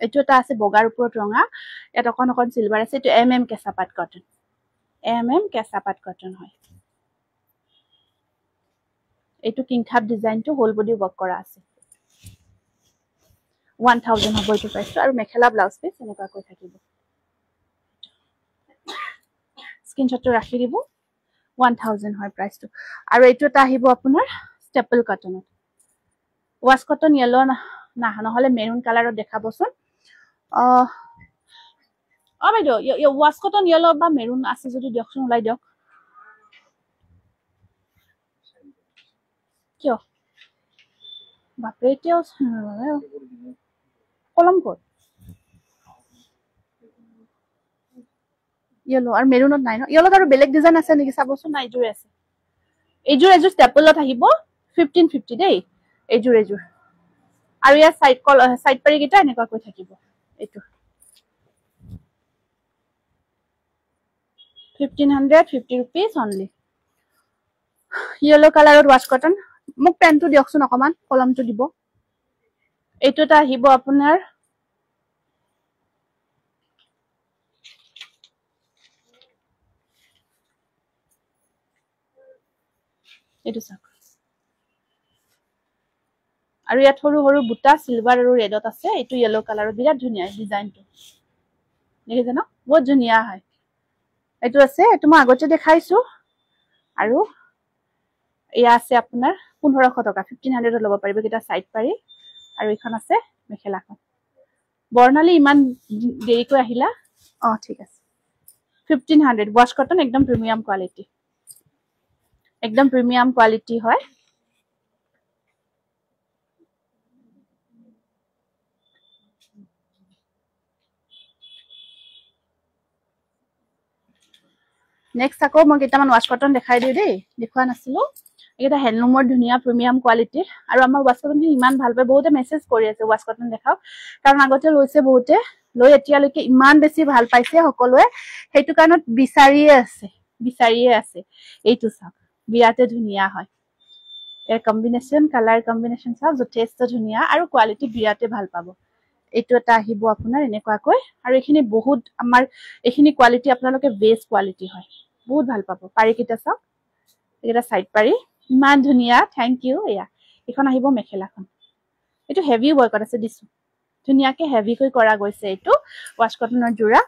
এইটো এটা আছে বগাৰ ওপৰত ৰঙা ইয়াত অকন সিলভাৰ আছে এটো কেঁচাপাত কটন কেঁচাপাত কটন হয় এইটো কিংখাপ ডিজাইনটো হোল বডি ওয়ার্ক কৰা আছে 1000 হ'ব এইটো প্ৰাইস আৰু মেখেলা ব্লাউজ পিস এনেকুৱাকৈ থাকিব স্ক্ৰিনশ্বটটো ৰাখি দিব 1000 হয় প্ৰাইসটো আৰু এইটো এটা আহিব আপোনাৰ ষ্টেপল কটনত ওয়াশ কটন ইয়েলো না নহলে মেৰুন কালাৰত দেখাবচোন বাইদেউ ওয়াশ কটন ইয়েলো বা মেৰুন আছে যদি দিয়কচোন ওলাই দিয়ক কিয় বাপৰে এতিয়াও কলম ক'ত ইয়েলো আৰু মেৰুনত নাই ন ইয়েলোত আৰু বেলেগ ডিজাইন আছে নেকি চাবচোন না এইযোৰ আছে এইযোৰ ষ্টেপলত আহিব 1550 দেই এইযোৰ আৰু ইয়াৰ সাইড পাৰি কেইটা এনেকুৱা কৈ থাকিব এইটো 1550 rupees only yellow color wash cotton মোক পেনটো দিয়কচোন অকমান কলমটো দিব এইটো এটা আহিব আপোনাৰ এইটো চাওক আৰু ইয়াত সৰু সৰু বুটা সিলভাৰ আৰু ৰেডত আছে এইটো yellow কালাৰৰ বিৰাট ধুনীয়া ডিজাইনটো দেখিছে ন বহুত ধুনীয়া হয় এইটো আছে এইটো মই আগতে দেখাইছো আৰু ইয়া আছে আপোনাৰ 1500 টকা 1500 ল'ব পাৰিব কিটা সাইড পাৰি আৰু এখন আছে মেখেলাখন বৰ্ণালী ইমান দেৰিকৈ আহিলা ঠিক আছে 1500 wash cotton একদম প্ৰিমিয়াম কোৱালিটি হয় নেক্সট আকৌ মই কেইটামান wash cotton দেখাই দিও দেই দেখুৱা নাছিলো এটা হেণ্ডলুমৰ ধুনীয়া প্ৰিমিয়াম কোৱালিটি আৰু আমাৰ wash cotton ইমান ভাল পায় বহুতে মেছেজ কৰি আছে wash cotton দেখাও কাৰণ আগতে লৈছে বহুতে লৈ এতিয়ালৈকে ইমান বেছি ভাল পাইছে সকলোৱে হেতু কাৰণত বিচাৰিয়ে আছে এইটো চাওক বিৰাতে ধুনীয়া হয় এৰ কম্বিনেশন কালাৰ কম্বিনেশন চাওক যথেষ্ট ধুনীয়া আৰু কোৱালিটি বিৰাতে ভাল পাব এইটো এটা আহিব আপোনাৰ এনেকুৱাকৈ আৰু এখিনি বহুত আমাৰ এখিনি কোৱালিটি আপোনালোকে বেষ্ট কোৱালিটি হয় বহুত ভাল পাব পাৰি কিটা চাওক এটা সাইড পাৰি ইমান ধুনীয়া থ্যাংক ইউ এয়া এখন আহিব মেখেলাখন এইটো হেভি ওয়াৰ্কত আছে দিছো ধুনীয়াকে হেভি কৈ কৰা গৈছে এইটো wash cottonৰ জোৰা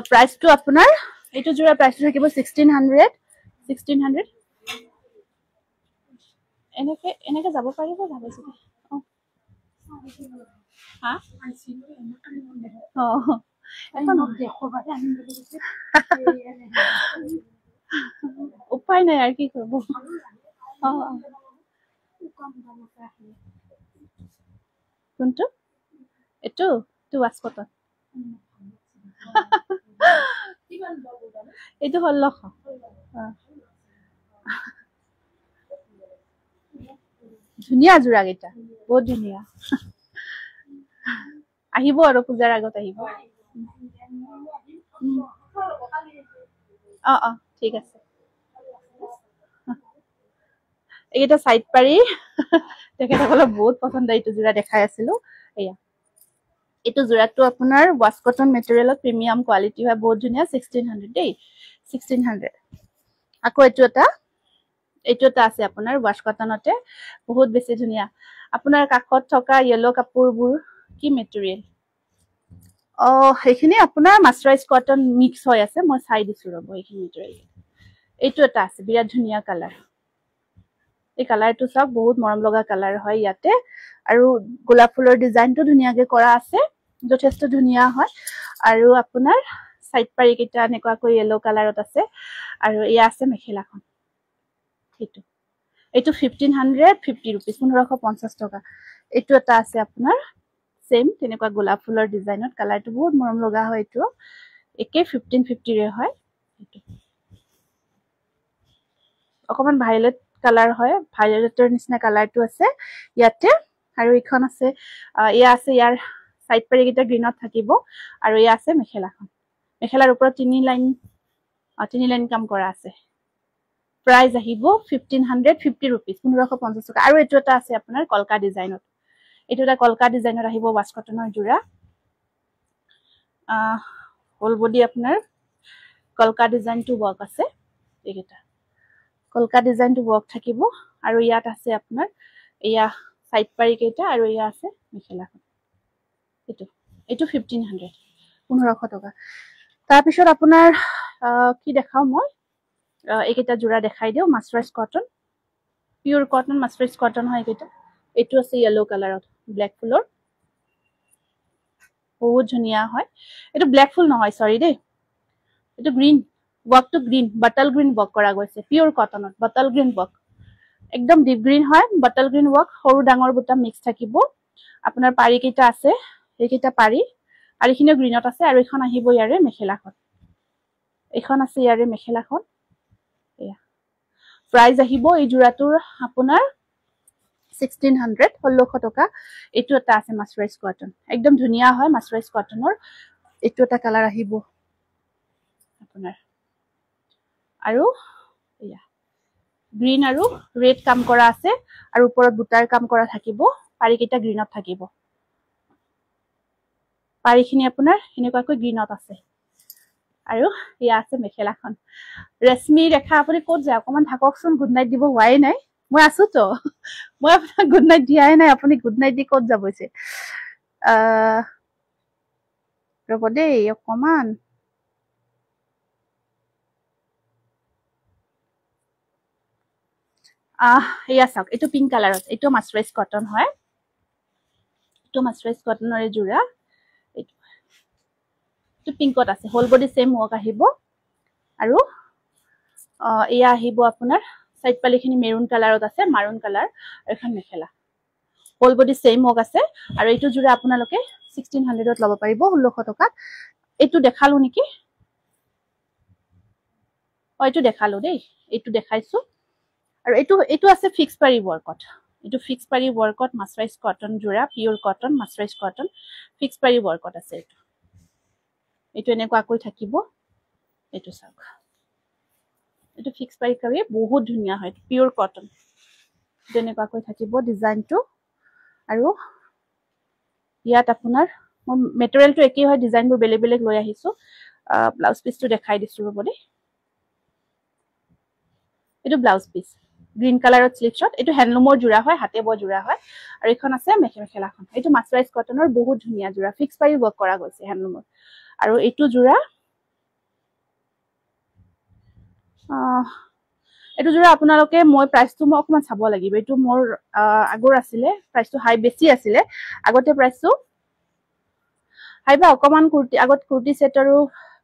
price to আপোনাৰ এইটো জোৰা price থাকিব 1600 এনেকে যাব পাৰিব ভাবিছো হা উপায় নাই আৰ কি কৰব কোনটো এটো টু ওয়াশ কটন এইটো 1600 ধুনীয়া জোৰা গেটা বহুত ধুনীয়া আহিব আৰু পূজাৰ আগত আহিব ঠিক আছে এইটা সাইড পাৰি তেখেতসকলক বহুত পছন্দ এইটো জোৰা দেখাই আছিলো এয়া এইটো জোৰাটো আপোনাৰ wash cotton মেটেৰিয়েলত প্ৰিমিয়াম কোৱালিটি হয় বহুত ধুনীয়া 1600 দেই 1600 আকৌ এইটো এটা আছে আপোনাৰ wash cottonতে বহুত বেছি ধুনীয়া আপোনাৰ কাখত থকা yellow কাপোৰবোৰ কি মেটেৰিয়েল হেখিনি আপোনাৰ মাস্টাৰাইজ কটন মিক্স হৈ আছে মই চাই দিছো ৰব এইখিনি মেটেৰিয়েল এইটো এটা আছে বিৰাট ধুনীয়া কালাৰ এই কালাৰটো সব বহুত মৰম লগা কালাৰ হয় ইয়াতে আৰু গোলাপ ফুলৰ ডিজাইনটো ধুনীয়াকে কৰা আছে যথেষ্ট ধুনীয়া হয় আৰু আপোনাৰ সাইড পাৰি কিটা নেকুৱাকৈ yellow কালাৰত আছে আৰু ইয়া আছে মেখেলাখন এইটো 1550 rupees 1550 টকা এইটো এটা আছে আপোনাৰ সেম তেনেকুৱা গোলাপ ফুলৰ ডিজাইনত কালাৰটো বহুত মৰম লগা হয় এইটো একে 1550 ৰে হয় এইটো অকমান ভায়োলেট কালাৰ হয় ভায়োলেটৰ নিচিনা কালাৰটো আছে ইয়াতে আৰু এখন আছে ইয়া আছে ইয়াৰ সাইড পাৰি কিটা গ্ৰীনত থাকিব আৰু ইয়া আছে মেখেলাৰ ওপৰত তিনি লাইন কাম কৰা আছে প্ৰাইস আহিব 1550 rupees 1550 টকা আৰু এইটো এটা আছে আপোনাৰ কলকা ডিজাইনত এইটো এটা কলকা ডিজাইনত আহিব wash cottonৰ জোৰা হোল বডি আপোনাৰ কলকা ডিজাইনটো ওয়াৰ্ক আছে এইটা কলকা ডিজাইনটো ওয়াৰ্ক থাকিব আৰু ইয়াত আছে আপোনাৰ ইয়া সাইড পাৰি কেইটা আৰু ইয়া আছে মেখেলাখন এইটো 1500 টকা তাৰ পিছত আপোনাৰ কি দেখাও মই এইকেইটা জোৰা দেখাই দিও মাস্টাৰাইজ কটন পিওৰ কটন মাসৰাইজ কটন হয় এটা এটো আছে ইয়েলো কালাৰত ব্ল্যাক ফুলৰ বহুত ধুনিয়া হয় এটো ব্ল্যাক ফুল নহয় সৰি দে এটো green work to green bottle green work কৰা গৈছে পিওৰ কটনত বটল গ্ৰীন ওয়াৰ্ক একদম ডিপ গ্ৰীন হয় বটল গ্ৰীন ওয়াৰ্ক সৰু ডাঙৰ বুটা মিক্স থাকিব আপোনাৰ পাৰি কেইটা আছে এইকেইটা পাৰি আৰিখিনে গ্ৰীনত আছে আৰু এখন আহিব ইয়াৰে মেখেলাখন এখন আছে ইয়াৰে মেখেলাখন এয়া প্ৰাইস আহিব এই জোৰাটোৰ আপোনাৰ 1600 1600 টকা এটো এটা আছে মাসৰাইজ কটন একদম ধুনিয়া হয় মাসৰাইজ কটনৰ এটো এটা কালাৰ আহিব আপোনাৰ আৰু এয়া গ্ৰীন আৰু ৰেড কাম কৰা আছে আৰু ওপৰত বুটাৰ কাম কৰা থাকিব পাৰি কেইটা গ্ৰীনত থাকিব পাৰিখিনি আপোনাৰ এনেকুৱাকৈ গ্ৰীনত আছে আৰু ইয়া আছে মেখেলাখন ৰেশমি ৰেখা আপুনি ক'ত যায় অকমান থাককচোন গুড নাইট দিব হোৱাই নাই মই আছো তো মই আপোনাক গুড নাইট দিয়াই নাই আপুনি গুড নাইট দি ক'ত যাবইছে ৰব দেই অকমান ইয়া চাওক এইটো পিংক কালাৰত এইটো মাসৰাইজ কটন হয় এইটো মাসৰাইজ কটনৰে জোৰা এইটো পিংকত আছে হোল বডি সেম ওয়াৰ্ক আহিব আৰু ইয়া আহিব আপোনাৰ সাইড পালিখিনি মেৰুন কালাৰত আছে মাৰুন কালাৰ এখন মেখেলা হোল বডি সেম ওয়াৰ্ক আছে আৰু এইটো জোৰা আপোনালোকে 1600ত লব পাৰিব 1600 টকাত এইটো দেখালো নেকি এইটো দেখালো দেই এইটো দেখাইছো আৰু এইটো আছে ফিক্স পাৰি ওয়াৰ্কত এইটো ফিক্স পাৰি ওয়াৰ্কত মাসৰাইজ কটন জোৰা পিওৰ কটন মাসৰাইজ কটন ফিক্স পাৰি ওয়াৰ্কত আছে এইটো এনেকুৱাকৈ থাকিব এইটো চাওক এইটো ফিক্স পাৰি কৰি বহুত ধুনিয়া হয় পিওৰ কটন এনেকুৱাকৈ থাকিব ডিজাইনটো আৰু ইয়াত আপোনাৰ মেটেৰিয়েলটো একেই হয় ডিজাইনবোৰ বেলেগ বেলেগ লৈ আহিছো ব্লাউজ পিসটো দেখাই দিছো ৰবদে এইটো ব্লাউজ পিস গ্ৰীন কালাৰত স্লিভছত এইটো হ্যান্ডলুমৰ জোৰা হয় হাতে ব জোৰা হয় আৰু এখন আছে মেখেলাখন এইটো মাসৰাইজ কটনৰ বহুত ধুনিয়া জোৰা ফিক্স পাৰি ওয়াৰ্ক কৰা গৈছে হ্যান্ডলুমৰ আৰু এইটো জোৰা এইটো জোৰা আপোনালোকে মই প্ৰাইসটো মই অকমান চাব লাগিব এইটো মোৰ আগৰ আছিলে প্ৰাইসটো হাই বেছি আছিলে আগতে প্ৰাইসটো হাইবা অকমান কুৰ্তি আগত কুৰ্তি সেট আৰু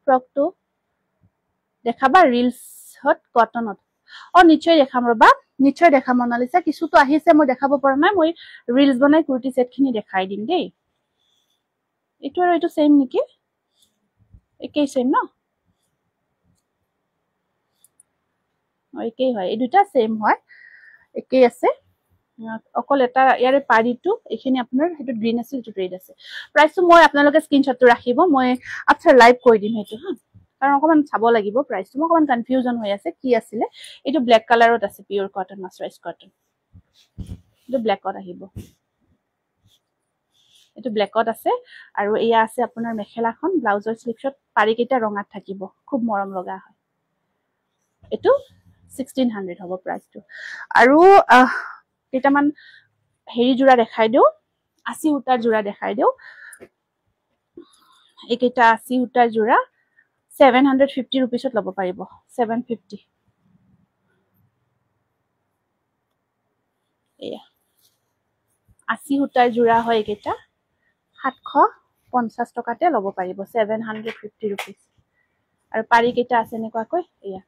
ফ্ৰকটো দেখাবা ৰিলছত কটনত নিশ্চয় দেখাম ৰবা নিশ্চয় দেখাম মনালিসা কিছুটো আহিছে মই দেখাব পৰা নাই মই ৰিলস বনাই কুৰ্তি সেট খিনি দেখাই দিম দেই এইটো আৰু এইটো সেম নেকি একেই সেম ন একেই হয় এই দুটা সেম হয় একেই আছে অকল এটা ইয়াৰে পাৰিটো এখিনি আপোনাৰ হেতু গ্ৰীন আছে হেতু ৰেড আছে প্ৰাইসটো মই আপোনালোকে স্ক্ৰিনশ্বটটো ৰাখিব মই আফটাৰ লাইভ কৈ দিম হেতু কাৰণ অকমান চাব লাগিব প্ৰাইসটো মই অকমান কনফিউজন হৈ আছে কি আছিল এইটো ব্ল্যাক কালাৰত আছে পিওৰ কটন মাসৰাইজ কটন এইটো ব্ল্যাকত আহিব এইটো ব্ল্যাকত আছে আৰু এয়া আছে আপোনাৰ মেখেলাখন ব্লাউজৰ স্লিভছত পাৰি কেইটা ৰঙাত থাকিব খুব মৰম লগা হয় এইটো 1600 হ'ব প্ৰাইসটো আৰু কেইটামান হেৰি জোৰা দেখাই দিও 80 উটাৰ জোৰা দেখাই দিও এইকেইটা 80 উটাৰ জোৰা 750 रुपीसত লব পাৰিব 750 এয়া 80 উটাৰ জোৰা হয় এইকেইটা 750 টকাতে লব পাৰিব 750 रुपीस আৰু পাৰি কেইটা আছে নেকুৱাকৈ এয়া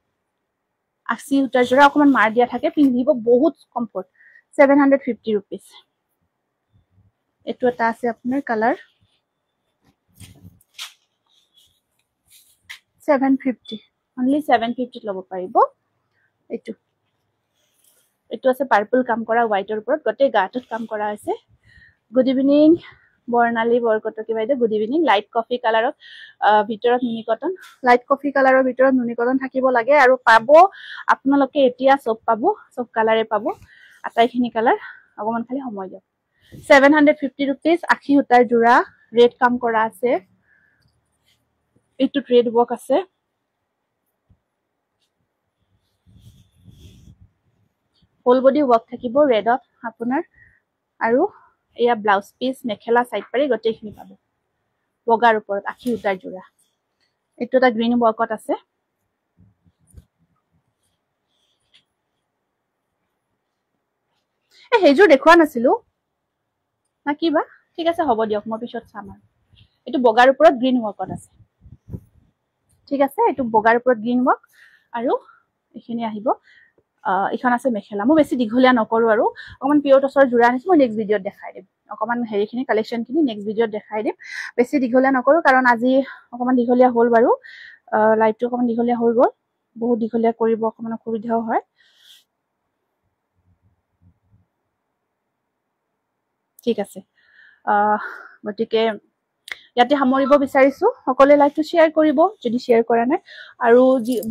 80 উটাৰ জোৰা অকমান মাৰ দিয়া থাকে পিন্ধিব বহুত কমফৰ্ট 750 रुपीस এটো এটা আছে আপোনাৰ কালাৰ 750 only 750 লব পাৰিব এটো আছে পাৰ্পল কাম কৰা হোয়াইটৰ ওপৰত গটে গাটত কাম কৰা আছে গুড ইভিনিং বৰ্ণালী বৰকটকি বাইদে গুড ইভিনিং লাইট কফি কালাৰত ভিতৰত নুনি কটন লাইট কফি কালাৰৰ ভিতৰত নুনি কটন থাকিব লাগে আৰু পাব আপোনালোকে এতিয়া সব পাব সব কালাৰে পাব আটাইখিনি কালাৰ অকমান খালি সময় দিয়ক 750 रुपीस 80 উটাৰ জোৰা ৰেড কাম কৰা আছে এইটো ৰেড ওয়াৰ্ক আছে হোল বডি ওয়াৰ্ক থাকিব ৰেডত আপোনাৰ আৰু এয়া ব্লাউজ পিস মেখেলা সাইড পাৰি গটেখিনি পাব বগাৰ ওপৰত 80 উটাৰ জোৰা এইটো এটা গ্ৰীন ওয়াৰ্কত আছে সেইযোৰ দেখুৱা নাছিলো না কিবা ঠিক আছে হ'ব দিয়ক মই পিছত চাম আৰু এইটো বগাৰ ওপৰত গ্ৰীণ ৱৰ্কত আছে ঠিক আছে এইটো বগাৰ ওপৰত গ্ৰীণ ৱৰ্ক আৰু এইখিনি আহিব এইখন আছে মেখেলা মই বেছি দীঘলীয়া নকৰো আৰু অকমান পিয়ৰ টছৰ জোৰা আনিছো মই নেক্সট ভিডিঅ'ত দেখাই দিম অকমান হেৰিখিনি কালেকশ্যনখিনি নেক্সট ভিডিঅ'ত দেখাই দিম বেছি দীঘলীয়া নকৰো কাৰণ আজি অকমান দীঘলীয়া হ'ল বাৰু লাইভটো অকমান দীঘলীয়া হৈ গ'ল বহুত দীঘলীয়া কৰিব অকমান অসুবিধাও হয় ঠিক আছে গতিকে ইয়াতে সামৰিব বিচাৰিছো সকলোৱে লাইভটো শ্বেয়াৰ কৰিব যদি শ্বেয়াৰ কৰা নাই আৰু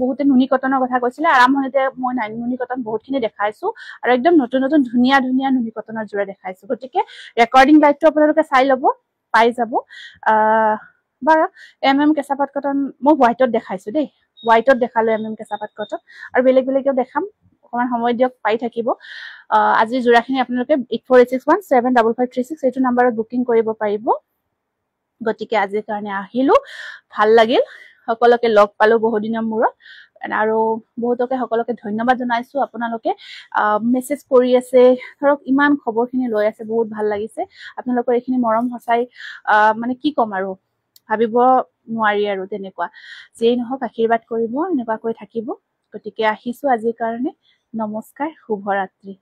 বহুতে নুনি কটনৰ কথা কৈছিলে আৰম্ভণিতে মই নুনি কটন বহুতখিনি দেখাইছো আৰু একদম নতুন নতুন ধুনীয়া ধুনীয়া নুনি কটনৰ জোৰা দেখাইছো গতিকে ৰেকৰ্ডিং লাইভটো আপোনালোকে চাই ল'ব পাই যাব বা কেঁচাপাত কটন মই হোৱাইটত দেখাইছো দেই হোৱাইটত দেখালো কেঁচাপাত কটন আৰু বেলেগ বেলেগেও দেখাম অকমান সময় দিয়ক পাই থাকিব আজি জোৰাখিনি আপোনালোকে 8486175536 এইটো নাম্বাৰত বুকিং কৰিব পাৰিব গতিকে আজিৰ কাৰণে আহিলো ভাল লাগিল সকলোকে লগ পালো বহুত দিনৰ মূৰত আৰু বহুতকে সকলোকে ধন্যবাদ জনাইছো আপোনালোকে মেছেজ কৰি আছে ধৰক ইমান খবৰখিনি লৈ আছে বহুত ভাল লাগিছে আপোনালোকৰ এইখিনি মৰম সঁচাই মানে কি ক'ম আৰু ভাবিব নোৱাৰি আৰু তেনেকুৱা যেই নহওক আশীৰ্বাদ কৰিব এনেকুৱাকৈ থাকিব গতিকে আহিছো আজিৰ কাৰণে নমস্কাৰ শুভৰাত্ৰি